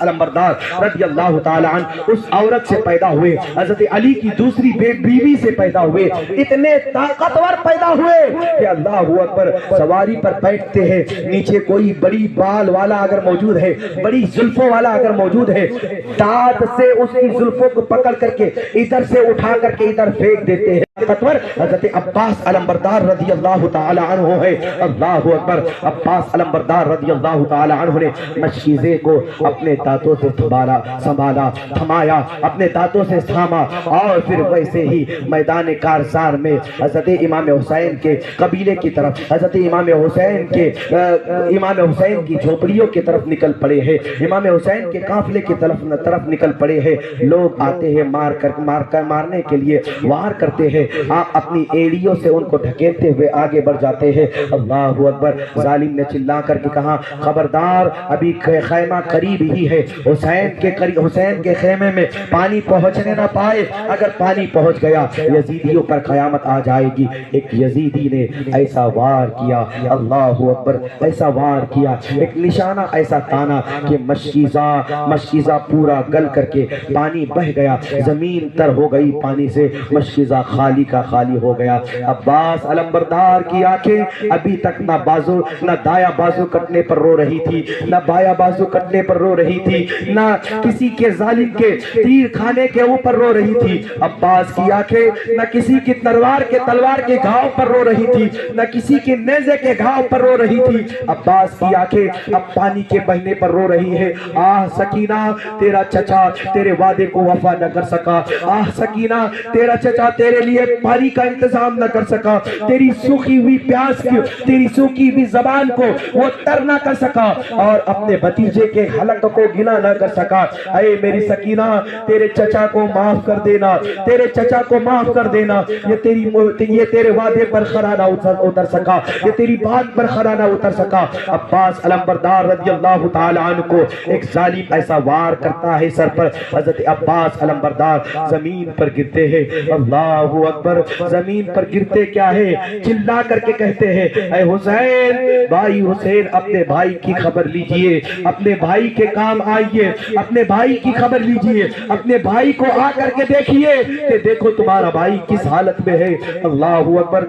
Speaker 2: علمبردار رضی اللہ تعالی عنہ اس عورت سے پیدا ہوئے، حضرت علی کی دوسری بیوی سے پیدا ہوئے، اتنے طاقتور پیدا ہوئے کہ اللہ اکبر سواری پر بیٹھتے ہیں، نیچے کوئی بڑی بال والا اگر موجود ہے، بڑی زلفوں والا اگر موجود ہے، دانت سے اس کی زلفوں کو پکڑ کر کے ادھر سے اٹھا کر کے ادھر پھینک دیتے ہیں۔ حضرت عباس علمبردار رضی اللہ تعالی عنہ ہے۔ اللہ اکبر۔ عباس علمبردار رضی اللہ تعالی عنہ نے مشکیزے کو اپنے دانتوں سے تھمایا، اپنے دانتوں سے تھاما، اور پھر ویسے ہی میدان کارزار میں حضرت امام حسین کے قبیلے کی طرف، حضرت امام حسین کی جھوپڑیوں کی طرف نکل پڑے ہیں، امام حسین کے قافلے کی طرف نکل پڑے ہیں۔ لوگ آتے ہیں مارنے کے لیے، وار کرتے ہیں، آپ اپنی ایڑیوں سے ان کو ڈھکیلتے ہوئے آگے بڑھ جاتے ہیں۔ اللہ اکبر۔ ظالم نے چلا کر کے کہا، خبردار ابھی خیمہ قریب ہی ہے، حسین کے خیمے میں پانی پہنچنے نہ پائے، اگر پانی پہنچ گیا یزیدیوں پر قیامت آ جائے گی۔ ایک یزیدی نے ایسا وار کیا، اللہ اکبر، ایسا وار کیا، ایک نشانہ ایسا تانا کہ مشکیزہ پورا گل کر کے پانی بہ گیا، زمین تر ہو گئی پانی سے، مشکیزہ خالی کا خالی ہو گیا۔ عباس علمبردار کی آنکھیں ابھی تک نہ دایا بازو کٹنے پر رو رہی تھی، نہ بایا بازو کٹنے پر رو رہی تھی، نہ کسی کے ظالم کے تیر کھانے کے اوپر رو رہی تھی۔ عباس کی آنکھیں نہ کسی کی تلوار کے گھاؤ پر رو رہی تھی، نہ کسی کے نیزے کے گھاؤ پر رو رہی تھی۔ عباس کی آنکھیں اب پانی کے بہنے پر رو رہی ہے۔ آہ سکینہ، تیرا چچا تیرے وعدے کو وفا نہ کر سکا، آہ سکینہ، تیرا چچا تیرے لیے پانی کا انتظام نہ کر سکا، تیری سوکھی ہوئی پیاس کی، تیری سوکھی ہوئی زبان کو وہ تر نہ کر سکا، اور اپنے بھتیجے کے حلق کو گلا نہ کر سکا۔ اے میری سکینہ، تیرے چچا کو معاف کر دینا، تیرے چچا کو معاف کر دینا، یہ تیرے وعدے پر خرا نہ اتر سکا، یہ تیری بات پر خرا نہ اتر سکا۔ عباس علمبردار رضی اللہ تعالی عنہ کو ایک ظالم ایسا وار کرتا ہے سر پر، حضرت عباس علمبردار زمین پر گرتے ہیں۔ اللہ اکبر۔ زمین پر گرتے کیا ہے، چلا کر کے کہتے ہیں، اے حسین، بھائی حسین، اپنے بھائی کی خبر لیجئے، اپنے بھائی کے کام آئیے، اپنے بھائی کی خبر لیجئے، اپنے بھائی کو آ کر کے دیکھیے کہ دیکھو تمہارا بھائی کس حالت میں ہے۔ اللہ اکبر۔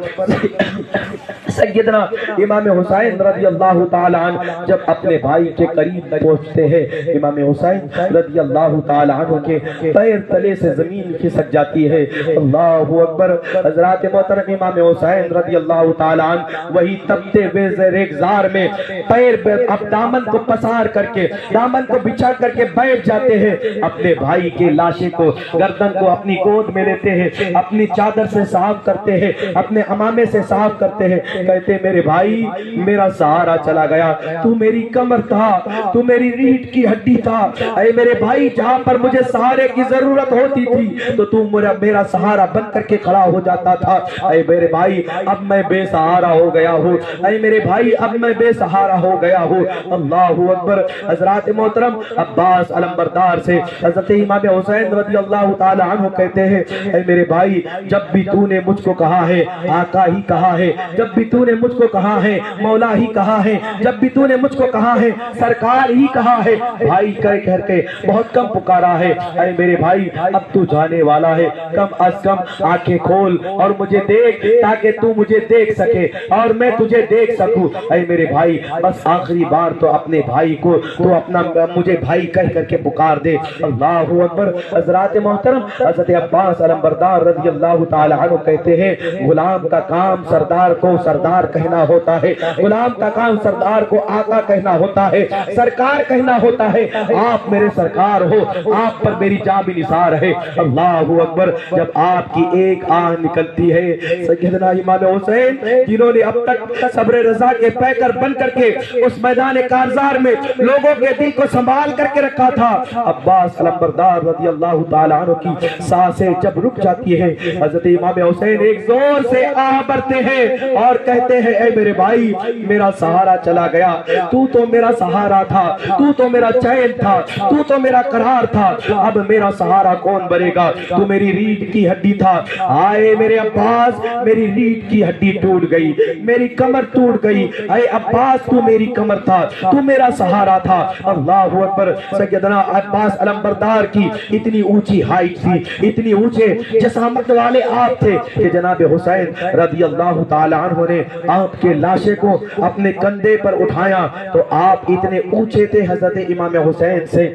Speaker 2: سیدنا امام حسین رضی اللہ تعالی عنہ جب اپنے بھائی کے قریب پہنچتے ہیں، امام حسین رضی اللہ تعالی عنہ کے پیر تلے سے زمین کھسک جاتی ہے۔ اللہ اکبر۔ حضرات محترم امام حسین رضی اللہ تعالی عنہ وہی تپتے ہوئے ریگزار میں پیر اب دامن کو پسار کر کے، دامن کو بچھا کر کے بیٹھ جاتے ہیں، اپنے بھائی کے لاشے کو، گردن کو اپنی گود میں لیتے ہیں، اپنی چادر سے صاف کرتے ہیں، اپنے امامے سے صاف کرتے ہیں، کہتے میرے بھائی، میرا سہارا چلا گیا، تو میری کمر تھا، تو میری ریڑھ کی ہڈی تھا، اے میرے بھائی، جہاں پر مجھے سہارے کی ضرورت ہوتی تھی تو تو میرا سہارا بن کر کے کھڑا ہو جاتا تھا، اے میرے بھائی اب میں بے سہارا ہو گیا ہوں، اے میرے بھائی اب میں بے سہارا ہو گیا ہوں۔ اللہ اکبر۔ حضرات محترم عباس علمبردار سے حضرت امام حسین رضی اللہ تعالی عنہ کہتے ہیں، اے میرے بھائی جب بھی تو نے مجھ کو کہا ہے آقا ہی کہا ہے، جب بھی تو نے مجھ کو کہا ہے مولا ہی کہا ہے، جب بھی تو نے مجھ کو کہا ہے سرکار ہی کہا ہے، بھائی کہہ کے بہت کم پکارا ہے۔ اے میرے بھائی اب تو جانے والا ہے، کم از کم آنکھیں کھول اور مجھے دیکھ تاکہ تو مجھے دیکھ سکے اور میں تجھے دیکھ سکوں۔ اے میرے بھائی بس آخری بار تو اپنے بھائی کو تو اپنا مجھے بھائی کہہ کر کے پکار دے۔ اللہ اکبر۔ حضرات محترم حضرت عباس علمبردار رضی اللہ تعالی عنہ کہتے ہیں، غلام کا کام سردار کو سردار کہنا ہوتا ہے، غلام کا کام سردار کو آقا کہنا ہوتا ہے، سرکار کہنا ہوتا ہے۔ آپ میرے سرکار ہو، آپ پر میری جاں بھی نثار ہے۔ اللہ اکبر۔ جب آپ کی ایک آہ نکلتی ہے، سیدنا امام حسین جنہوں نے اب تک صبر رضا کے پیکر بن کر کے اس میدان کارزار میں لوگوں کے دل کو سنبھال کر کے رکھا تھا، عباس علمبردار رضی اللہ تعالی عنہ کی سانسیں جب رک جاتی ہے، حضرت امام حسین ایک زور سے آہ بھرتے ہیں اور کہتے ہیں، اے میرے بھائی میرا سہارا چلا گیا، تو تو میرا سہارا تھا، تو تو میرا چین تھا، تو تو میرا قرار تھا، اب میرا سہارا کون بنے گا؟ تو میری ریڑھ کی ہڈی تھا، آئے میرے عباس میری ریڑھ کی ہڈی ٹوٹ گئی، میری کمر ٹوٹ گئی، اے عباس تو میری کمر تھا، تو میرا سہارا تھا۔ اللہ اکبر۔ سیدنا عباس علمبردار کی اتنی اونچی ہائٹ تھی، اتنی اونچے جسامت والے آپ تھے کہ جناب حسین رضی اللہ تعالی عنہ نے آپ کے لاشے کو اپنے کندھے پر اٹھایا تو آپ اتنے اونچے تھے حضرت امام حسین سے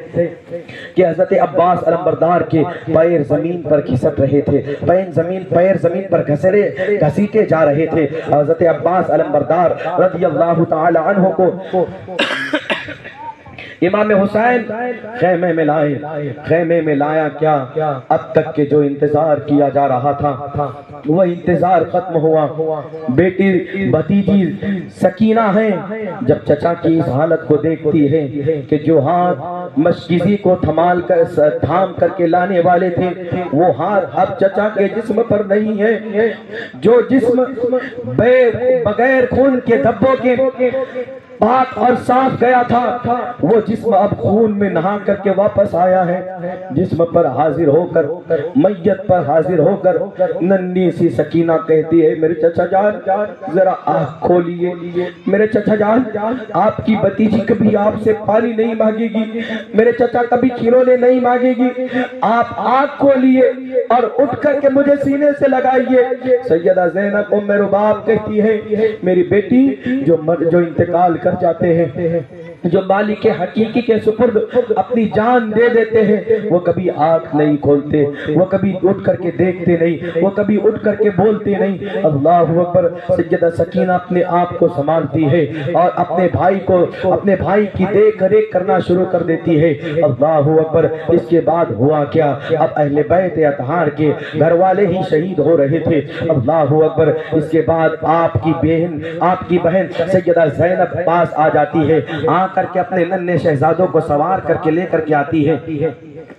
Speaker 2: کہ حضرت عباس علمبردار کے پیر زمین پر گھسٹ رہے تھے، پیر زمین پر گھسیٹے جا رہے تھے۔ حضرت عباس علمبردار رضی اللہ تعالی عنہ کو امام حسین خیمے میں لائے، خیمے میں لایا کیا؟ اب تک کے جو انتظار کیا جا رہا تھا وہ انتظار ختم ہوا۔ بیٹی بھتیجی سکینہ ہیں، جب چچا کی اس حالت کو دیکھتی ہے کہ جو ہاتھ مشکیزی کو تھام کر کے لانے والے تھے وہ ہاتھ اب چچا کے جسم پر نہیں ہے، جو جسم بغیر خون کے دھبوں کے پاک اور صاف گیا تھا وہ جسم اب خون میں نہا کر کے واپس آیا ہے۔ جسم پر حاضر ہو کر، میت پر حاضر ہو کر ننھی سی سکینہ کہتی ہے، میرے چچا جان ذرا آنکھ کھولیے، میرے چچا جان آپ کی بھتیجی کبھی آپ سے پانی نہیں مانگے گی، میرے چچا کبھی کھلونے نہیں مانگے گی، آپ آنکھ کھولیے اور اٹھ کر کے مجھے سینے سے لگائیے۔ سیدہ زینب ام رباب کہتی ہے، میری بیٹی جو انتقال کر جاتے ہیں، جو مالک حقیقی کے سپرد اپنی جان دے دیتے ہیں، وہ کبھی آنکھ نہیں کھولتے، وہ کبھی اٹھ کر کے دیکھتے نہیں، وہ کبھی اٹھ کر کے بولتے نہیں۔ اللہ اکبر۔ سیدہ سکینہ اپنے آپ کو سنبھالتی ہے اور اپنے بھائی کی دیکھ ریکھ کرنا شروع کر دیتی ہے۔ اللہ اکبر۔ اس کے بعد ہوا کیا؟ اب اہل بیت اطہار کے گھر والے ہی شہید ہو رہے تھے۔ اللہ اکبر۔ اس کے بعد آپ کی بہن سیدہ زینب پاس آ جاتی ہے، آ کر کے اپنے ننھے شہزادوں کو سوار کر کے لے کر کے آتی ہے،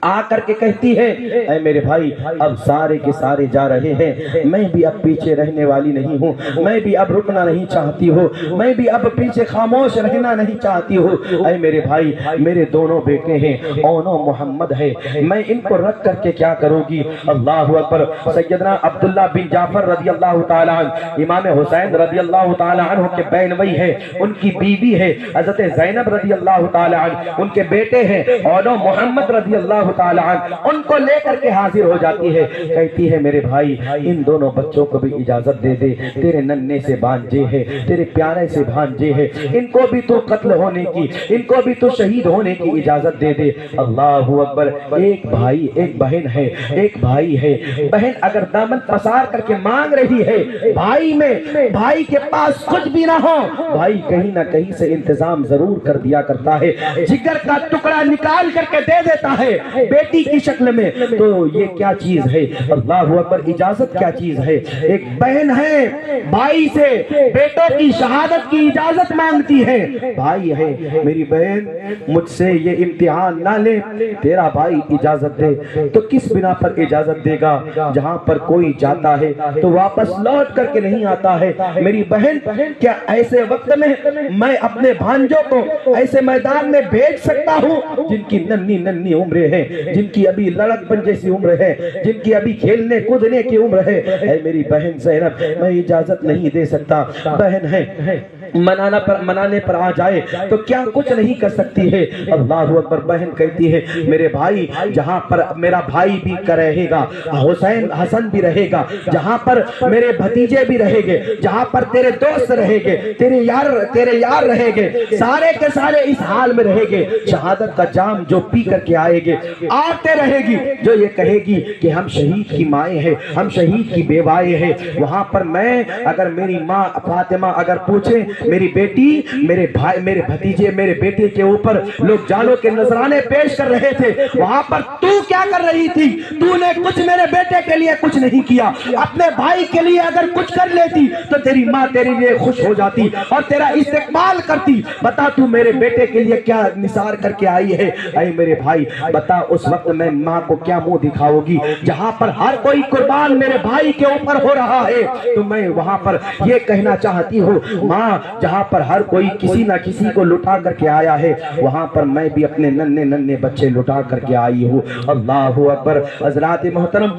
Speaker 2: آ کر کے کہتی ہے، اے میرے بھائی اب سارے کے سارے جا رہے ہیں، میں بھی اب پیچھے رہنے والی نہیں ہوں، میں بھی اب رکنا نہیں چاہتی ہوں، میں بھی اب پیچھے خاموش رہنا نہیں چاہتی ہوں۔ اے میرے بھائی میرے دونوں بیٹے ہیں، اون و محمد ہے، میں ان کو رکھ کر کے کیا کروں گی؟ اللہ اکبر۔ سیدنا عبداللہ بن جعفر رضی اللہ تعالیٰ عنہ امام حسین رضی اللہ تعالیٰ عنہ کے بینوئی ہے، ان کی بیوی ہے حضرت زینب رضی اللہ تعالیٰ عنہ، ان کے بیٹے ہیں اون و محمد رضی اللہ تعالیٰ عنہ، ان کو لے کر کے حاضر ہو جاتی ہے، کہتی ہے میرے بھائی ان دونوں بچوں کو بھی اجازت دے دے، تیرے ننھے سے بھانجے ہیں، تیرے پیارے سے بھانجے ہیں، ان کو بھی تو قتل ہونے کی، ان کو بھی تو شہید ہونے کی اجازت دے دے۔ اللہ اکبر۔ ایک بھائی ایک بہن ہے، ایک بھائی ہے، بہن اگر دامن پسار کر کے مانگ رہی ہے، بھائی کے پاس کچھ بھی نہ ہو، بھائی کہیں نہ کہیں سے انتظام ضرور کر دیا کرتا ہے، جگر کا ٹکڑا نکال کر کے دے دیتا ہے بیٹی کی شکل میں، تو یہ کیا چیز ہے؟ اللہ اکبر، اجازت کیا چیز ہے؟ ایک بہن ہے بھائی سے بیٹوں کی شہادت کی اجازت مانگتی ہے، بھائی ہے میری بہن مجھ سے یہ امتحان نہ لے، تیرا بھائی اجازت دے، تو کس بنا پر اجازت دے گا؟ جہاں پر کوئی جاتا ہے تو واپس لوٹ کر کے نہیں آتا ہے۔ میری بہن کیا ایسے وقت میں میں اپنے بھانجوں کو ایسے میدان میں بھیج سکتا ہوں جن کی ننھی ننھی عمریں ہیں، جن کی ابھی لڑک پن جیسی عمر ہے، جن کی ابھی کھیلنے کودنے کی عمر ہے؟ اے میری بہن زینب میں اجازت نہیں دے سکتا، بہن ہے منانے پر آ جائے تو کیا کچھ نہیں کر سکتی ہے؟ اللہ اکبر، بہن کہتی ہے میرے بھائی جہاں پر میرا بھائی بھی رہے گا، حسین حسن بھی رہے گا، جہاں پر میرے بھتیجے بھی رہے گے، جہاں پر تیرے دوست رہے گے، تیرے یار رہے گے، سارے کے سارے اس حال میں رہے گے، شہادت کا جام جو پی کر کے آئے گے، آتے رہے گی جو یہ کہے گی کہ ہم شہید کی مائیں ہیں، ہم شہید کی بیوائیں ہیں، وہاں پر میں اگر میری ماں فاطمہ اگر پوچھے میری بیٹی میرے بھائی میرے بھتیجے میرے بیٹے کے اوپر لوگ جالوں کے نذرانے پیش کر رہے تھے، وہاں پر تو کیا کر رہی تھی؟ تو نے کچھ میرے بیٹے کے لیے کچھ نہیں کیا، اپنے بھائی کے لیے اگر کچھ کر لیتی تو تیری ماں تیرے لیے خوش ہو جاتی اور تیرا استقبال کرتی، بتا تو میرے بیٹے کے لیے کیا نثار کر کے آئی ہے؟ اے میرے بھائی بتا اس وقت میں ماں کو کیا منہ دکھاؤ گی؟ جہاں پر ہر کوئی قربان میرے بھائی کے اوپر ہو رہا ہے تو میں وہاں پر یہ کہنا چاہتی ہوں ماں جہاں پر ہر کوئی کسی نہ کسی کو لٹا کر کے آیا ہے وہاں پر میں بھی اپنے ننھے ننھے بچے لٹا کر کے آئی ہوں۔ اللہ اکبر۔ حضرات محترم،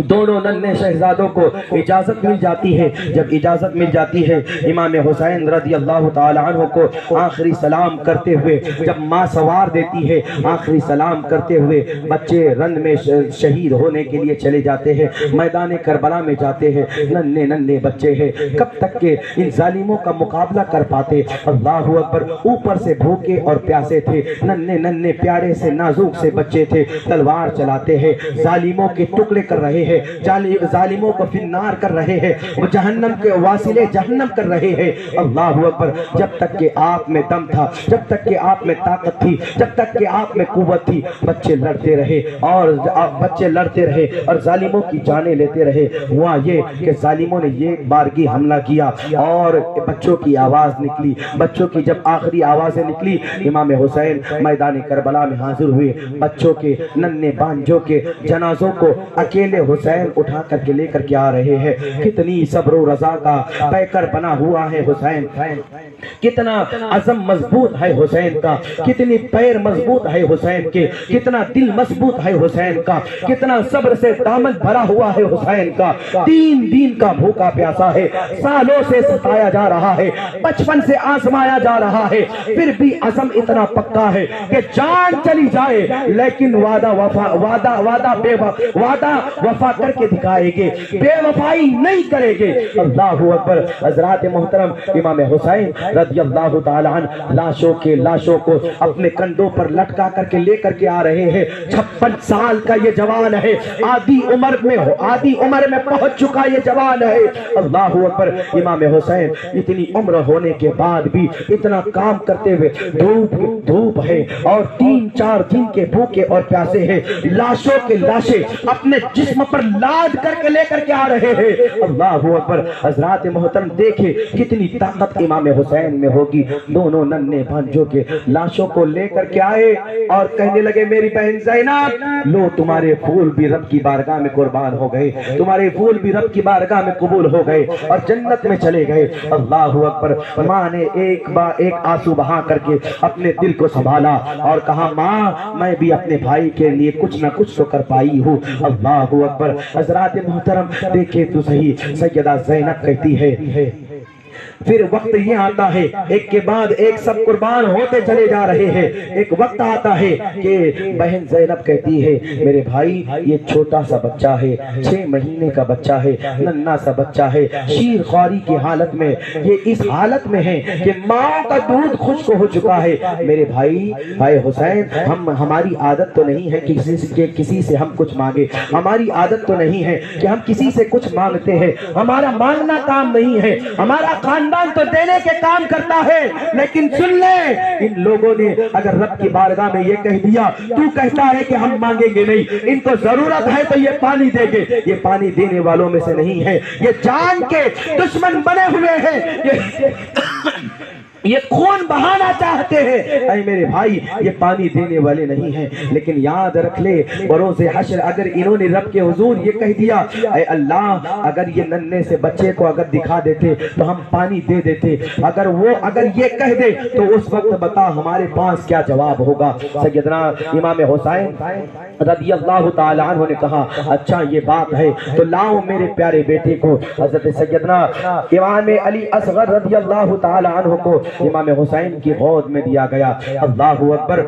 Speaker 2: دونوں ننھے شہزادوں کو اجازت مل جاتی ہے، جب اجازت مل جاتی ہے امام حسین رضی اللہ تعالی عنہ کو آخری سلام کرتے ہوئے جب ماں سوار دیتی ہے، آخری سلام کرتے ہوئے بچے رن میں شہید ہونے کے لیے چلے جاتے ہیں، میدان کربلا میں جاتے ہیں، ننھے ننھے بچے ہیں، کب تک کہ ان ظالموں کا مقابلہ کر پاتے؟ اللہ اکبر۔ اوپر سے بھوکے اور پیاسے تھے، ننھے ننھے پیارے سے نازک سے بچے تھے، تلوار چلاتے ہیں، ظالموں کے ٹکڑے کر رہے ہیں، ظالموں کو فنار کر رہے ہیں، وہ جہنم کے واصلے جہنم کر رہے ہیں۔ اللہ اکبر۔ جب تک کہ آپ میں دم تھا، جب تک کہ آپ میں طاقت تھی، جب تک کہ آپ میں قوت تھی، بچے لڑتے رہے اور ظالموں کی جانیں لیتے رہے۔ ہوا یہ کہ ظالموں نے یہ بارگی حملہ کیا اور بچوں کی آواز نکلی، بچوں کی جب آخری آوازیں نکلی امام حسین میدان کربلا میں حاضر ہوئے، بچوں کے ننھے بانجوں کے جنازوں کو اکیلے حسین اٹھا کر کے لے کر کے آ رہے ہیں۔ کتنی صبر و رضا کا پیکر بنا ہوا ہے حسین، کتنا عزم مضبوط ہے حسین کا، کتنی پیر مضبوط ہے حسین کے، کتنا دل مضبوط ہے حسین کا، کتنا صبر سے دامن بھرا ہوا ہے حسین کا۔ 3 دن کا بھوکا پیاسا ہے، سالوں سے ستایا جا رہا ہے، بچپن سے آزمایا جا رہا ہے، پھر بھی عزم اتنا پکا ہے کہ جان چلی جائے لیکن وعدہ وفا کر کے دکھائے گے، بے وفائی نہیں کرے گے۔ اللہ اکبر۔ حضرات محترم امام حسین رضی اللہ تعالی عنہ لاشوں کو اپنے کندھوں پر لٹکا کر کے لے کر کے آ رہے ہیں۔ 56 سال کا یہ جوان ہے، آدھی عمر میں پہنچ چکا یہ جوان ہے۔ اللہ اکبر۔ امام حسین اتنی عمر ہونے کے بعد بھی اتنا کام کرتے ہوئے، دھوپ ہے اور 3-4 دن کے بھوکے اور پیاسے ہیں، لاشوں کے لاشیں اپنے جسم پر لاد کر کے لے کر کے آ رہے ہیں۔ اللہ اکبر۔ حضرات محترم دیکھیں کتنی طاقت امام حسین میں ہوگی۔ دونوں ننھے بھانجوں کے لاشوں کو لے کر کے آئے اور کہنے لگے میری بہن زینب لو تمہارے پھول بھی رب کی بارگاہ میں قربان ہو گئے، تمہارے پھول بھی رب کی بارگاہ میں قبول ہو گئے اور جنت میں چلے گئے۔ اللہ اکبر۔ ماں نے ایک آنسو بہا کر کے اپنے دل کو سنبھالا اور کہا ماں میں بھی اپنے بھائی کے لیے کچھ نہ کچھ تو کر پائی ہوں۔ اللہ اکبر۔ حضرات محترم دیکھیں تو صحیح، سیدہ زینب کہتی ہے پھر وقت یہ آتا ہے ایک کے بعد ایک سب قربان ہوتے چلے جا رہے ہیں، ایک وقت آتا ہے کہ بہن زینب کہتی ہے میرے بھائی یہ چھوٹا سا بچہ ہے، 6 مہینے کا بچہ ہے، ننھا سا بچہ ہے، شیر خواری کی حالت میں، یہ اس حالت میں ہے کہ ماں کا دودھ خشک ہو چکا ہے۔ میرے بھائی حسین ہماری عادت تو نہیں ہے کہ کسی سے ہم کچھ مانگے، ہماری عادت تو نہیں ہے کہ ہم کسی سے کچھ مانگتے ہیں، ہمارا مانگنا کام نہیں ہے، ہمارا خاندان تو دینے کے کام کرتا ہے، لیکن سن لے ان لوگوں نے اگر رب کی بارگاہ میں یہ کہہ دیا تو کہتا ہے کہ ہم مانگیں گے نہیں، ان کو ضرورت ہے تو یہ پانی دے گے، یہ پانی دینے والوں میں سے نہیں ہے، یہ جان کے دشمن بنے ہوئے ہیں، یہ خون بہانا چاہتے ہیں۔ اے میرے بھائی یہ پانی دینے والے نہیں ہیں، لیکن یاد رکھ لے بروز حشر اگر انہوں نے رب کے حضور یہ کہہ دیا اے اللہ اگر یہ ننھے سے بچے کو اگر دکھا دیتے تو ہم پانی دے دیتے، اگر یہ کہہ دے تو اس وقت بتا ہمارے پاس کیا جواب ہوگا۔ سیدنا امام حسین رضی اللہ تعالی عنہ نے کہا اچھا یہ بات ہے تو لاؤ میرے پیارے بیٹے کو۔ حضرت سیدنا امام علی اصغر رضی اللہ تعالی عنہ کو امام حسین کی گود میں دیا گیا۔ اللہ اکبر۔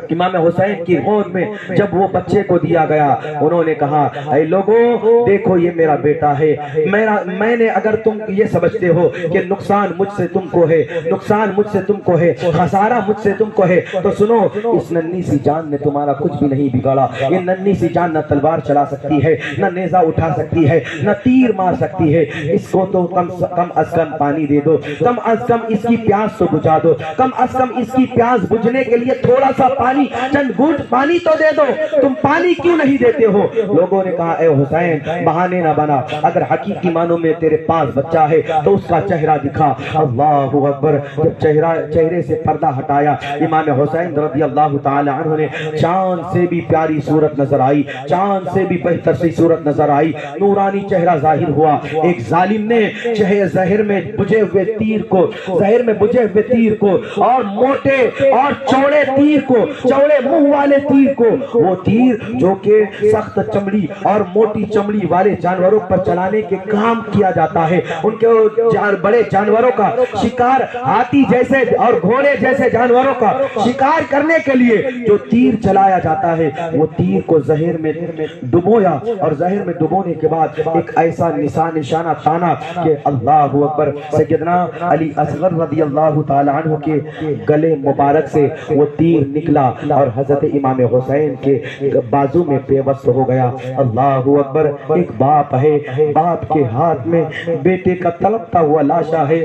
Speaker 2: امام حسین کی گود میں جب وہ بچے کو دیا گیا انہوں نے کہا اے لوگوں دیکھو یہ میرا بیٹا ہے، میں نے اگر تم یہ سمجھتے ہو کہ نقصان مجھ سے تم کو ہے، نقصان مجھ سے تم کو ہے، خسارہ مجھ سے تم کو ہے تو سنو اس ننھی سی جان نے تمہارا کچھ بھی نہیں بگاڑا۔ یہ ننھی سی جان نہ تلوار چلا سکتی ہے، نہ نیزہ اٹھا سکتی ہے، نہ تیر مار سکتی ہے، اس کو تو کم از کم پانی دے دو، کم از کم اس کی پیاس تو بجھا دو، کم از کم اس کی پیاس بجھنے کے لیے تھوڑا سا پانی چند گھونٹ پانی تو دے دو، تم پانی کیوں نہیں دیتے ہو؟ لوگوں نے کہا اے حسین بہانے نہ بنا، اگر حقیقی معنوں میں تیرے پاس بچہ ہے تو اس کا چہرہ دکھا۔ اللہ اکبر۔ جب چہرے سے پردہ ہٹایا امام حسین رضی اللہ تعالی عنہ نے چاند سے بھی پیاری صورت نظر آئی، چاند سے بھی بہتر سی صورت نظر آئی، نورانی چہرہ ظاہر ہوا۔ ایک ظالم نے زہر میں بجھے ہوئے تیر کو اور موٹے اور چوڑے تیر کو، چوڑے منہ والے تیر کو، وہ تیر جو کہ سخت چمڑی اور موٹی چمڑی والے جانوروں پر چلانے کے کام کیا جاتا ہے، ان کے بڑے جانوروں کا شکار، ہاتھی جیسے اور گھوڑے جیسے جانوروں کا شکار کرنے کے لیے جو تیر چلایا جاتا ہے وہ تیر کو زہر میں ڈبویا، اور زہر میں ڈبونے کے بعد ایک ایسا نشانہ تانا کہ اللہ اکبر۔ سیدنا علی اصغر رضی اللہ تعالی عنہ کے گلے مبارک سے وہ تیر نکلا اور حضرت امام حسین کے بازو میں پیوست ہو گیا۔ اللہ اکبر۔ ایک باپ ہے، باپ کے ہاتھ میں بیٹے کا تڑپتا ہوا لاشا ہے،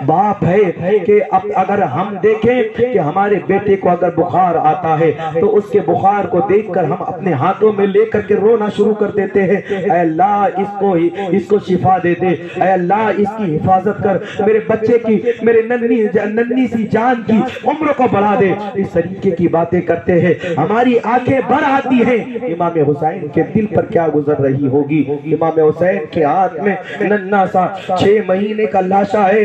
Speaker 2: باپ ہے کہ اب اگر ہم دیکھیں کہ ہمارے بیٹے کو اگر بخار آتا ہے تو اس کے بخار کو دیکھ کر ہم اپنے ہاتھوں میں لے کر کے رونا شروع کر دیتے ہیں، اے اللہ اس کو شفا دے دے، اے اللہ اس کی حفاظت کر، میرے بچے کی، میرے ننھی سی جان کی عمر کو بڑھا دے۔ اس طریقے کی باتیں کرتے ہیں، ہماری آنکھیں بھر آتی ہیں۔ امام حسین کے دل پر کیا گزر رہی ہوگی؟ امام حسین کے ہاتھ میں ننھا سا 6 مہینے کا لاشا ہے،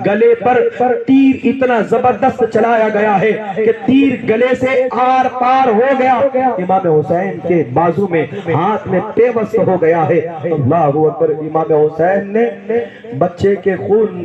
Speaker 2: گلے پر تیر اتنا زبردست چلایا گیا ہے کہ تیر گلے سے آر پار ہو گیا، امام حسین کے بازو میں ہاتھ میں پیوست ہو گیا ہے۔ اللہ اکبر۔ امام حسین نے بچے کے خون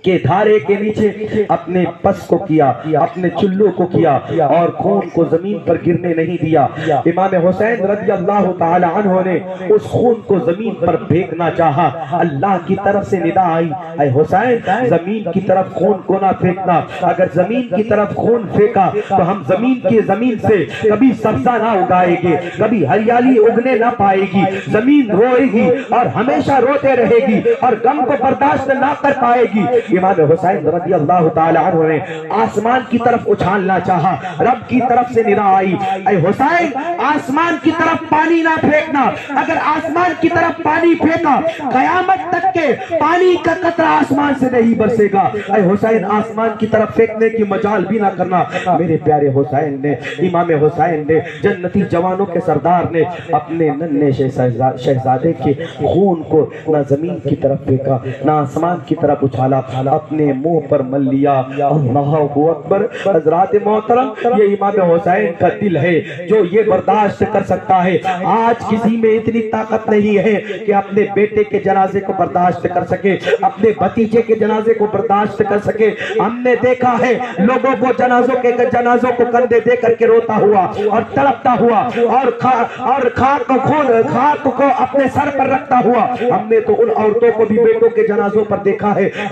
Speaker 2: کے دھارے کے نیچے اپنے پس کو کیا، اپنے چلو کو کیا اور خون کو زمین پر گرنے نہیں دیا۔ امام حسین رضی اللہ تعالی عنہ نے اس خون کو زمین پر پھینکنا چاہا، اللہ کی طرف سے ندا آئی اے حسین زمین کی طرف خون کو نہ پھینکنا، اگر زمین کی طرف خون پھینکا تو ہم زمین سے کبھی سبزہ نہ اگائے گے، کبھی ہریالی اگنے نہ پائے گی، زمین روئے گی اور ہمیشہ روتے رہے گی اور غم کو برداشت نہ کر پائے گی۔ امام حسین رضی اللہ تعالی عنہ نے آسمان کی طرف اچھالنا چاہا، رب کی طرف سے ندا آئی اے حسین آسمان کی طرف پانی نہ پھینکنا، اگر آسمان کی طرف پانی پھینکا قیامت تک کے پانی کا قطرہ آسمان سے نہیں برسے گا، اے حسین آسمان کی طرف پھینکنے کی مجال بھی نہ کرنا۔ میرے پیارے حسین نے، امام حسین نے، جنتی جوانوں کے سردار نے اپنے ننھے شہزادے کے خون کو نہ زمین کی طرف پھینکا نہ آسمان کی طرف اچھالا، اپنے منہ پر مل لیا۔ اللہ اکبر۔ حضرات محترم یہ امام حسین کا دل ہے جو یہ برداشت کر سکتا ہے۔ آج کسی میں اتنی طاقت نہیں ہے کہ اپنے بیٹے کے جنازے کو برداشت کر سکے، اپنے بھتیجے کے جنازے کو برداشت کر سکے۔ ہم نے دیکھا ہے لوگوں کو جنازوں کو کندھے دے کر کے روتا ہوا اور تڑپتا ہوا اور خاک کو اپنے سر پر رکھتا ہوا۔ ہم نے تو ان عورتوں کو بھی بیٹوں کے جنازوں پر دیکھا ہے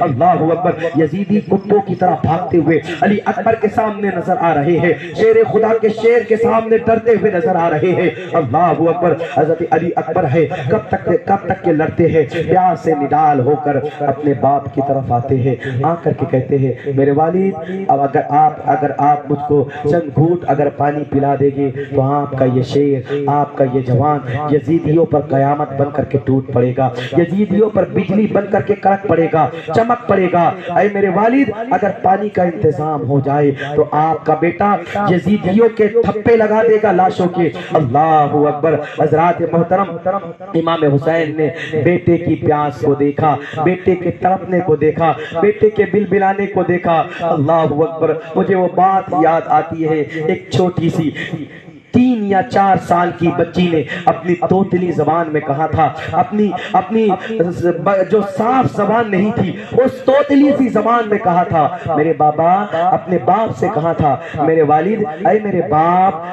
Speaker 2: اللہ اکبر. یزیدی کتوں کی طرح بھاگتے ہوئے علی اکبر کے سامنے نظر آ رہے ہیں, شیر خدا کے شیر کے سامنے ڈرتے ہوئے نظر آ رہے ہیں. اللہ اکبر. حضرت علی اکبر ہے کب تک کے لڑتے ہیں, پیاس سے نڈال ہو کر اپنے باپ کی طرف آتے ہیں, آ کر کے کہتے ہیں میرے والد اگر آپ مجھ کو چند گھونٹ اگر پانی پلا دے گے تو آپ کا یہ شیر, آپ کا یہ جوان یزیدیوں پر قیامت بن کر کے ٹوٹ پڑے گا, یزیدیوں پر بجلی بن کر کے کڑک پڑے گا, چمک پڑے گا. اے میرے والد اگر پانی کا انتظام ہو جائے تو آپ کا بیٹا یزیدیوں کے تھپے لگا دے گا لاشوں کے. اللہ اکبر. حضرات محترم, امام حسین نے بیٹے کی پیاس کو دیکھا, بیٹے کے تڑپنے کو دیکھا, بیٹے کے بلبلانے کو دیکھا. اللہ اکبر. مجھے وہ بات یاد آتی ہے, ایک چھوٹی سی 3 یا 4 سال کی بچی نے اپنی توتلی زبان میں کہا تھا, اپنی جو صاف زبان نہیں تھی اس توتلی سی زبان میں کہا تھا, میرے بابا اپنے باپ سے کہا تھا میرے والد اے میرے باپ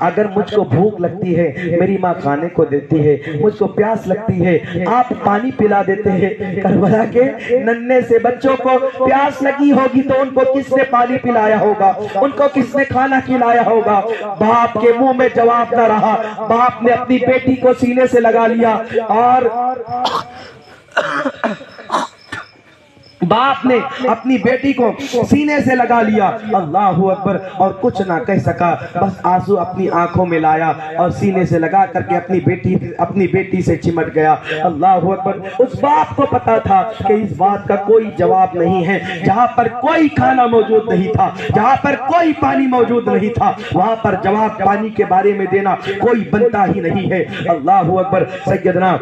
Speaker 2: اگر مجھ کو بھوک لگتی ہے میری ماں کھانے کو دیتی ہے, مجھ کو پیاس لگتی ہے آپ پانی پلا دیتے ہیں. کربلا کے ننھے سے بچوں کو پیاس لگی ہوگی تو ان کو کس نے پانی پلایا ہوگا, ان کو کس نے کھانا کھلایا ہوگا؟ باپ کے منہ میں جواب نہ رہا. باپ نے اپنی بیٹی کو سینے سے لگا لیا اور باپ نے اپنی بیٹی کو سینے سے لگا لیا. اللہ اکبر. اور کچھ نہ کہہ سکا, بس آنسو اپنی آنکھوں میں لایا اور سینے سے لگا کر کے اپنی بیٹی سے چمٹ گیا. اللہ اکبر. اس باپ کو پتا تھا کہ اس بات کا کوئی جواب نہیں ہے. جہاں پر کوئی کھانا موجود نہیں تھا, جہاں پر کوئی پانی موجود نہیں تھا, وہاں پر جواب پانی کے بارے میں دینا کوئی بنتا ہی نہیں ہے. اللہ اکبر. سیدنا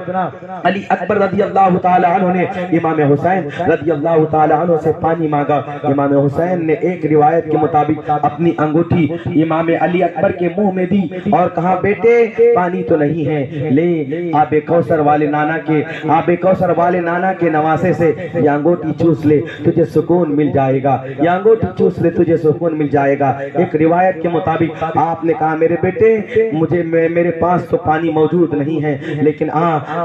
Speaker 2: علی اکبر رضی اللہ تعالی عنہ نے امام حسین رضی اللہ تعالی عنہ سے پانی مانگا. امام حسین نے ایک روایت کے مطابق اپنی انگوٹھی امام علی اکبر کے منہ میں دی اور کہا بیٹے پانی تو نہیں ہے, لے آب کوثر والے نانا کے نواسے سے یہ انگوٹھی چوس لے, تجھے سکون مل جائے گا, یہ انگوٹھی چوس لے تجھے سکون مل جائے گا. ایک روایت کے مطابق آپ نے کہا میرے بیٹے میرے پاس تو پانی موجود نہیں ہے, لیکن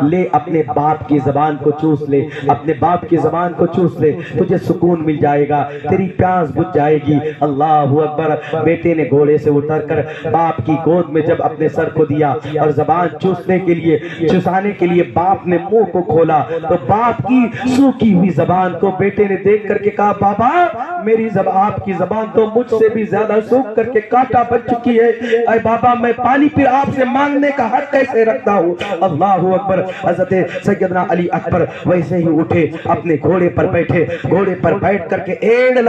Speaker 2: لے اپنے باپ کی زبان کو چوس لے, اپنے باپ کی زبان کو چوس لے, تجھے سکون مل جائے گا, تیری پیاس بجھ جائے گی. اللہ اکبر. بیٹے نے گھوڑے سے اتر کر باپ کی گود میں جب اپنے سر کو دیا اور زبان چوسانے کے لیے باپ نے منہ کو کھولا تو باپ کی سوکھی ہوئی زبان کو بیٹے نے دیکھ کر کے کہا بابا میری آپ کی زبان تو مجھ سے بھی زیادہ سوکھ کر کے کانٹا بن چکی ہے, اے بابا میں پانی پھر آپ سے مانگنے کا حق کیسے رکھتا ہوں. اللہ اکبر. حضرت سیدنا علی اکبر ویسے ہی اٹھے, اپنے گھوڑے پر بیٹھے, گھوڑے پر بیٹھ کر کے ایڑ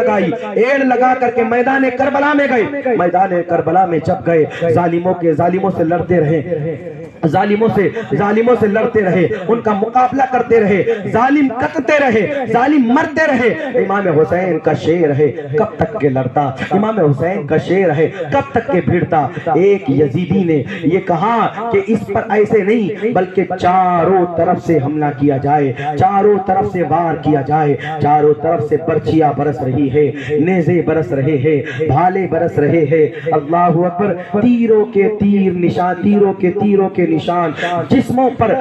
Speaker 2: لگا کر کے میدان کربلا میں گئے. میدان کربلا میں جب گئے ظالموں سے لڑتے رہے, ان کا مقابلہ کرتے رہے, ظالم کٹتے رہے, ظالم مرتے رہے. امام حسین کا شیر ہے کب تک کے لڑتا, امام حسین کا شیر ہے کب تک کے بھیڑتا. ایک یزیدی نے یہ کہا کہ اس پر ایسے نہیں بلکہ چاروں طرف سے حملہ کیا جائے, چاروں طرف سے وار کیا جائے, چاروں طرف سے برچیاں برس رہی ہے, نیزے برس رہے ہیں, بھالے برس رہے ہیں. اللہ اکبر. تیروں کے نشان جسموں پر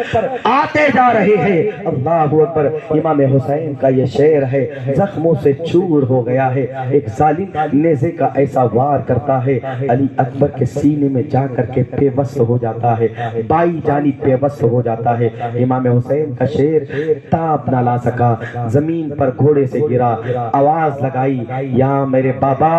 Speaker 2: آتے جا رہے ہیں. اللہ اکبر. امام حسین کا یہ شعر ہے, زخموں سے چور ہو گیا ہے. ایک ظالم نیزے کا ایسا وار کرتا ہے, علی اکبر کے سینے میں جا کر کے پیوست ہو جاتا ہے, بائی جانی پیوست ہو جاتا ہے. امام حسین کا شعر تاب نہ لا سکا, زمین پر گھوڑے سے گرا, آواز لگائی یا میرے بابا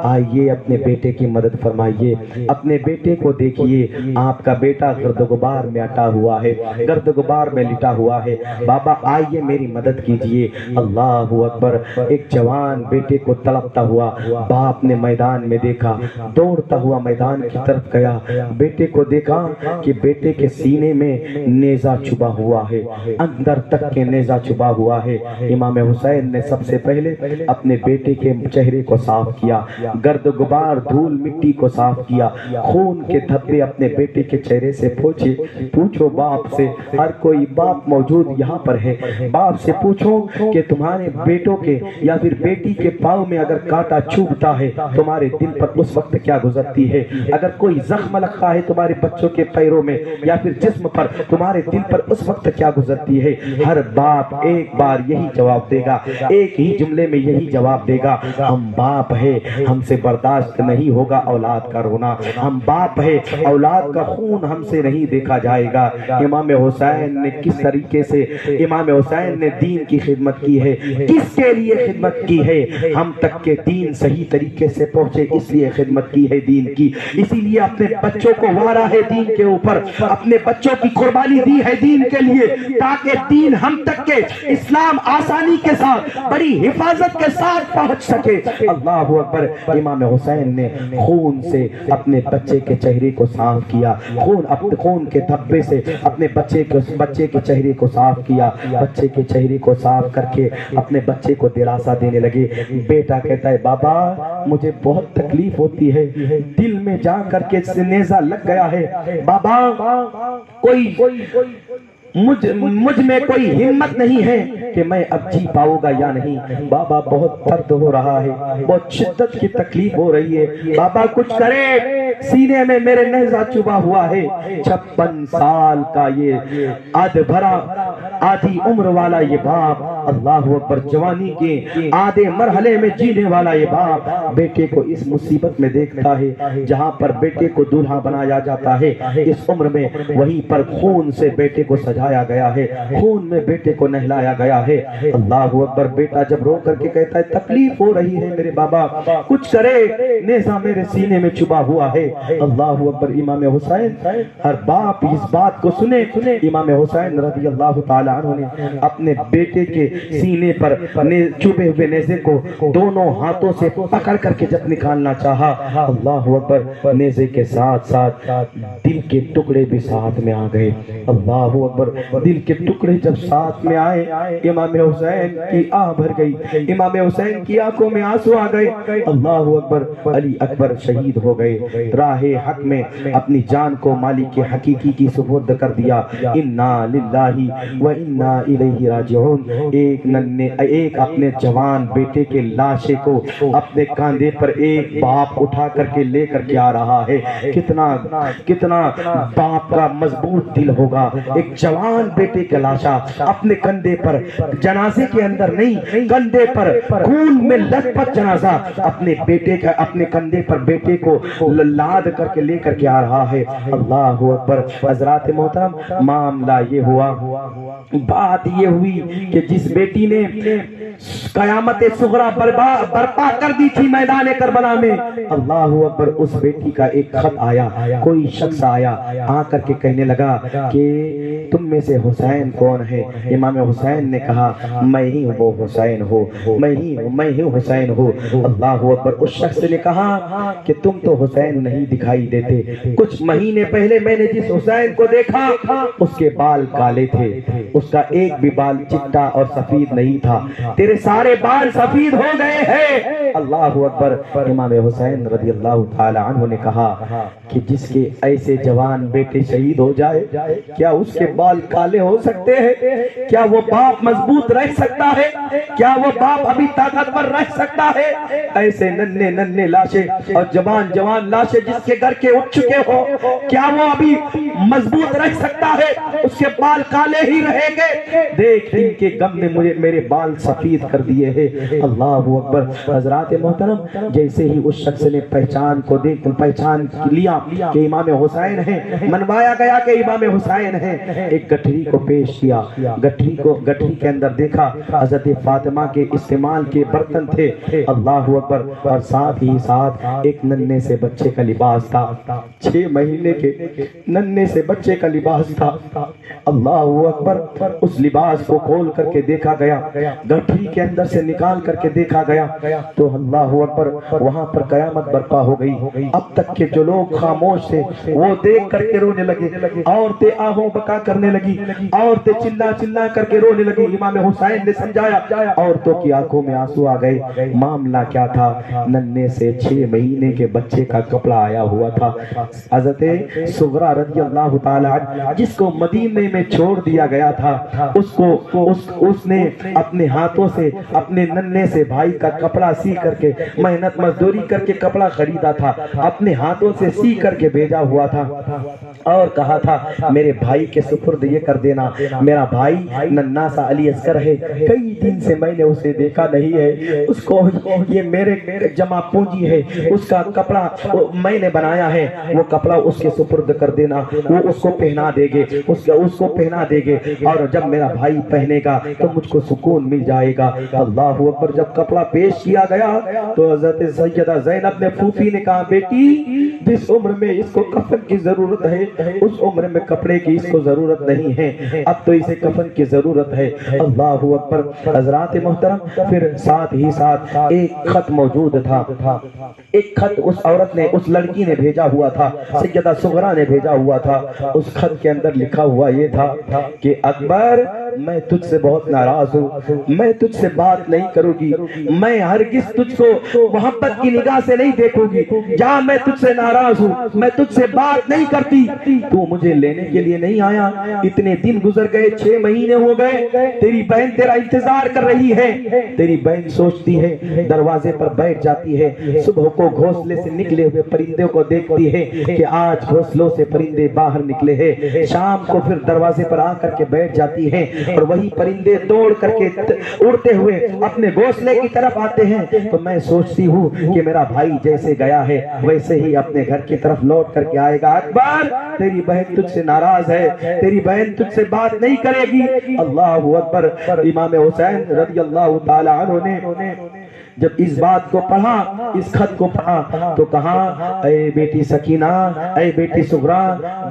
Speaker 2: آئیے اپنے بیٹے کی مدد فرمائیے, اپنے بیٹے کو دیکھیے, آپ کا بیٹا گرد و غبار میں اٹا ہوا ہے, گرد و غبار میں لٹا ہوا ہے, بابا آئیے میری مدد کیجئے. اللہ اکبر. ایک جوان بیٹے کو تڑپتا ہوا باپ نے میدان میں دیکھا, دوڑتا ہوا میدان کی طرف گیا, بیٹے کو دیکھا کہ بیٹے کے سینے میں نیزہ چھپا ہوا ہے, اندر تک کے نیزہ چھپا ہوا ہے. امام امام حسین نے سب سے پہلے اپنے بیٹے کے چہرے کو صاف کیا، گرد غبار دھول مٹی کو صاف کیا، خون کے دھبے اپنے بیٹے کے چہرے سے پوچھے۔ پوچھو باپ سے، ہر کوئی باپ موجود یہاں پر ہے، باپ سے پوچھو کہ تمہارے بیٹوں کے یا پھر بیٹی کے پاؤں میں اگر کانٹا چبھتا ہے تمہارے دل پر اس وقت کیا گزرتی ہے؟ اگر کوئی زخم لگتا ہے تمہارے بچوں کے پیروں میں یا پھر جسم پر تمہارے دل پر اس وقت کیا گزرتی ہے؟ ہر باپ ایک بار یہی جواب دے گا، ایک ہی جملے میں یہی جواب دے گا، ہم باپ ہے، ہم سے برداشت نہیں ہوگا اولاد کا رونا، ہم باپ ہے، اولاد کا خون ہم سے نہیں دیکھا جائے گا۔ امام حسین نے کس طریقے سے امام حسین نے دین کی خدمت کی ہے، کس کے لیے خدمت کی ہے؟ ہم تک کے دین صحیح طریقے سے پہنچے اس لیے خدمت کی ہے دین کی، اسی لیے اپنے بچوں کو وارا ہے دین کے اوپر، اپنے بچوں کی قربانی دی ہے دین کے لیے، تاکہ دین ہم تک کے اسلام آسانی کے ساتھ بڑی حفاظت کے ساتھ پہنچ سکے۔ اللہ اکبر۔ امام حسین نے خون سے اپنے بچے کے چہرے کو صاف کیا، خون کے دھبے سے اپنے بچے کے چہرے کو صاف کیا، بچے کے چہرے کو صاف کر کے اپنے بچے کو دلاسا دینے لگے۔ بیٹا کہتا ہے بابا مجھے بہت تکلیف ہوتی ہے، دل میں جا کر کے نیزہ لگ گیا ہے، بابا کوئی مجھ میں کوئی ہمت نہیں ہے کہ میں اب جی پاؤں گا یا نہیں، بابا بہت درد ہو رہا ہے، بہت شدت کی تکلیف ہو رہی ہے، بابا کچھ کرے، سینے میں میرے نیزہ چبھا ہوا ہے۔ 56 سال کا یہ آدھی عمر والا یہ باپ، اللہ اکبر، جوانی کے آدھے مرحلے میں جینے والا یہ باپ بیٹے کو اس مصیبت میں دیکھتا ہے جہاں پر بیٹے کو دولہا بنایا جاتا ہے، اس عمر میں وہیں پر خون سے بیٹے کو سجایا گیا ہے، خون میں بیٹے کو نہلایا گیا ہے۔ اللہ اکبر۔ بیٹا جب رو کر کے کہتا ہے تکلیف ہو رہی ہے میرے بابا، کچھ کرے، نیزہ میرے سینے میں چبھا ہوا ہے۔ اللہ اکبر۔ امام حسین، ہر باپ اس بات کو سنے، امام حسین رضی اللہ تعالی عنہ نے اپنے بیٹے کے سینے پر چبھے ہوئے نیزے کو دونوں ہاتھوں سے پکڑ کر کے جب نکالنا چاہا، اللہ اکبر، نیزے کے ساتھ ساتھ دل کے ٹکڑے بھی ساتھ میں آ گئے۔ اللہ اکبر۔ دل کے ٹکڑے جب ساتھ میں آئے، امام حسین کی آہ بھر گئی، امام حسین کی آنکھوں میں آنسو آ گئے۔ اللہ اکبر۔ علی اکبر شہید ہو گئے، راہ حق میں اپنی جان کو مالک حقیقی کی سپرد کر دیا۔ انا للہ و انا الیہ راجعون۔ ایک اپنے جوان بیٹے کے لاشے کو اپنے کاندھے پر ایک باپ اٹھا کر کے لے کر کے آ رہا ہے۔ کتنا باپ کا مضبوط دل ہوگا، ایک جوان بیٹے کا لاشا اپنے کندھے پر، جنازے کے اندر نہیں، کندھے پر خون میں لت پت جنازہ اپنے کندھے پر بیٹے کو لاد کر کے لے کر کے آ رہا ہے۔ اللہ اکبر۔ حضرات محترم، معاملہ یہ ہوا، بات یہ ہوئی کہ جس بیٹی نے قیامت صغریٰ برپا کر دی تھی میدان کربلا میں، اللہ اکبر، اس بیٹی کا ایک خط آیا، کوئی شخص آیا، آ کر کے کہنے لگا کہ تم میں سے حسین کون ہے؟ امام حسین نے کہا میں ہی ہوں وہ حسین ہوں، میں ہی حسین ہوں۔ اللہ اکبر۔ اس شخص نے کہا کہ تم تو حسین نہیں دکھائی دیتے، کچھ مہینے پہلے میں نے جس حسین کو دیکھا اس کے بال کالے تھے، اس کا ایک بھی بال چٹا اور سفید نہیں تھا، تیرے سارے بال سفید ہو گئے ہیں۔ اللہ اکبر۔ امام حسین رضی اللہ تعالی عنہ نے کہا کہ جس کے ایسے جوان بیٹے شہید ہو جائے، کیا اس کے بال کالے ہو سکتے ہیں؟ کیا وہ باپ مضبوط رہ سکتا ہے؟ کیا وہ باپ ابھی طاقتور رہ سکتا ہے؟ ایسے ننھے لاشیں اور جوان لاشیں جس کے گھر کے اٹھ چکے ہو، کیا وہ ابھی مضبوط رہ سکتا ہے؟ اس کے بال کالے ہی رہیں گے۔ دیکھ ان کے غم نے میرے بال سفید کر دیے ہیں۔ اللہ اکبر۔ حضرات محترم، جیسے ہی اس شخص نے پہچان لیا کہ امام حسین ہیں، منوایا گیا کہ امام حسین ہیں، ایک گٹھری کو پیش کیا، گٹھری کے اندر دیکھا حضرت فاطمہ کے استعمال کے برتن تھے، اللہ اکبر، اور ساتھ ہی ساتھ ایک ننھے سے بچے کا لباس تھا، 6 مہینے کے ننھے سے بچے کا لباس تھا۔ اللہ اکبر۔ اس لباس کو کھول کر کے دیکھا گیا، گٹھری کے اندر سے نکال کر کے دیکھا گیا تو اللہ اکبر وہاں پر قیامت برپا ہو گئی۔ اب تک کے جو لوگ خاموش تھے وہ دیکھ کر کے رونے لگے، عورتیں آہوں بکا کرنے لگی، عورتیں چلا چلا کر کے رونے لگی۔ امام حسین نے سمجھایا، عورتوں کی آنکھوں میں آنسو آ گئے۔ معاملہ کیا تھا؟ ننھے سے 6 مہینے کے بچے کا کپڑا آیا ہوا تھا۔ حضرت صغرا رضی اللہ تعالی عنہ جس کو مدینے میں چھوڑ دیا گیا تھا، اس نے اپنے ہاتھوں سے اپنے ننھے سے بھائی کا کپڑا سی کر کے، محنت مزدوری کر کے کپڑا خریدا تھا، اپنے ہاتھوں سے سی کر کے بھیجا ہوا تھا اور کہا تھا میرے بھائی کے سپرد یہ کر دینا۔ میرا بھائی ننھا سا علی اصغر ہے، کئی دن سے میں نے اسے دیکھا نہیں ہے، اس کو یہ میرے جمع پونجی ہے، اس کا کپڑا میں نے بنایا ہے، وہ کپڑا اس کے سپرد کر دینا، وہ اس کو پہنا دے گے، اس کو پہنا دے گے، اور جب میرا بھائی پہنے گا تو مجھ کو سکون مل جائے گا۔ اللہ اکبر۔ جب کپڑا پیش کیا گیا تو حضرت سیدہ زینب نے پھوپھی نے کہا بیٹی جس عمر میں اس کو کفن کی ضرورت ہے اس عمر میں کپڑے کی اس کو ضرورت نہیں ہے، اب تو اسے کفن کی ضرورت ہے۔ اللہ اکبر۔ حضرات محترم، پھر ساتھ ہی ساتھ ایک خط موجود تھا، ایک خط اس عورت نے، اس لڑکی نے بھیجا ہوا تھا، سیدہ صغرا نے بھیجا ہوا تھا۔ اس خط کے اندر لکھا ہوا یہ تھا کہ اکبر میں تجھ سے بہت ناراض ہوں، میں تجھ سے بات نہیں کروں گی، میں ہرگز تجھ کو محبت کی نگاہ سے نہیں دیکھوں گی، جہاں میں تجھ سے ناراض ہوں، میں تجھ سے بات نہیں کرتی، تو مجھے لینے کے لیے نہیں آیا، اتنے دن گزر گئے، 6 مہینے ہو گئے، تیری بہن تیرا انتظار کر رہی ہے، تیری بہن سوچتی ہے، دروازے پر بیٹھ جاتی ہے، صبح کو گھونسلے سے نکلے ہوئے پرندوں کو دیکھتی ہے کہ آج گھونسلوں سے پرندے باہر نکلے ہیں، شام کو پھر دروازے پر آ کر کے بیٹھ جاتی ہے اور وہی پرندے دوڑ کر کے اڑتے ہوئے اپنے گھونسلے کی طرف آتے ہیں، تو میں سوچتی ہوں کہ میرا بھائی جیسے گیا ہے ویسے ہی اپنے گھر کی طرف لوٹ کر کے آئے گا۔ اکبر تیری بہن تجھ سے ناراض ہے، تیری بہن تجھ سے بات نہیں کرے گی۔ اللہ اکبر۔ امام حسین رضی اللہ تعالی عنہ نے جب اس بات کو پڑھا، اس خط کو پڑھا تو کہا اے بیٹی سکینہ، اے بیٹی صغرا،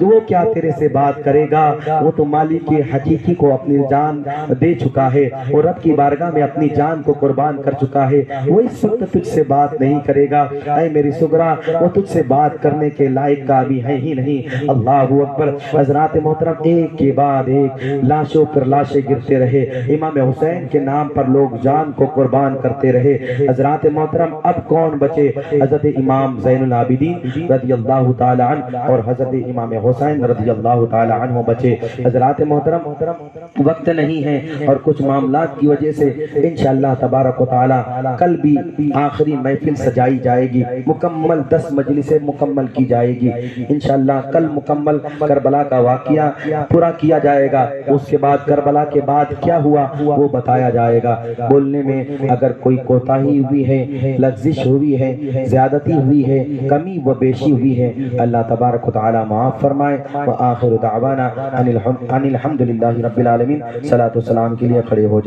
Speaker 2: وہ کیا تیرے سے بات کرے گا، وہ تو مالک حقیقی کو اپنی جان دے چکا ہے، اور رب کی بارگاہ میں اپنی جان کو قربان کر چکا ہے، وہ اس وقت تجھ سے بات نہیں کرے گا۔ اے میری صغرا، وہ تجھ سے بات کرنے کے لائق کا بھی ہے ہی نہیں۔ اللہ اکبر۔ حضرات محترم، ایک کے بعد ایک لاشوں پر لاشیں گرتے رہے، امام حسین کے نام پر لوگ جان کو قربان کرتے رہے۔ حضرات محترم، اب کون بچے؟ حضرت امام زین العابدین رضی اللہ تعالی عنہ اور حضرت امام حسین رضی اللہ تعالی عنہ بچے۔ حضرات محترم، وقت نہیں ہے اور کچھ معاملات کی وجہ سے انشاءاللہ تبارک و تعالی کل بھی آخری محفل سجائی جائے گی، مکمل 10 مجلسیں مکمل کی جائے گی انشاءاللہ۔ کل مکمل کربلا کا واقعہ پورا کیا جائے گا، اس کے بعد کربلا کے بعد کیا ہوا وہ بتایا جائے گا۔ بولنے میں اگر کوئی کوتاہی ہوئی ہے، لغزش ہوئی ہے، زیادتی ہوئی ہے، کمی و بیشی ہوئی ہے، اللہ تبارک و تعالی معاف فرمائے۔ وآخر دعوانا ان الحمدللہ رب العالمین۔ صلاۃ و سلام کے لیے کھڑے ہو جائے۔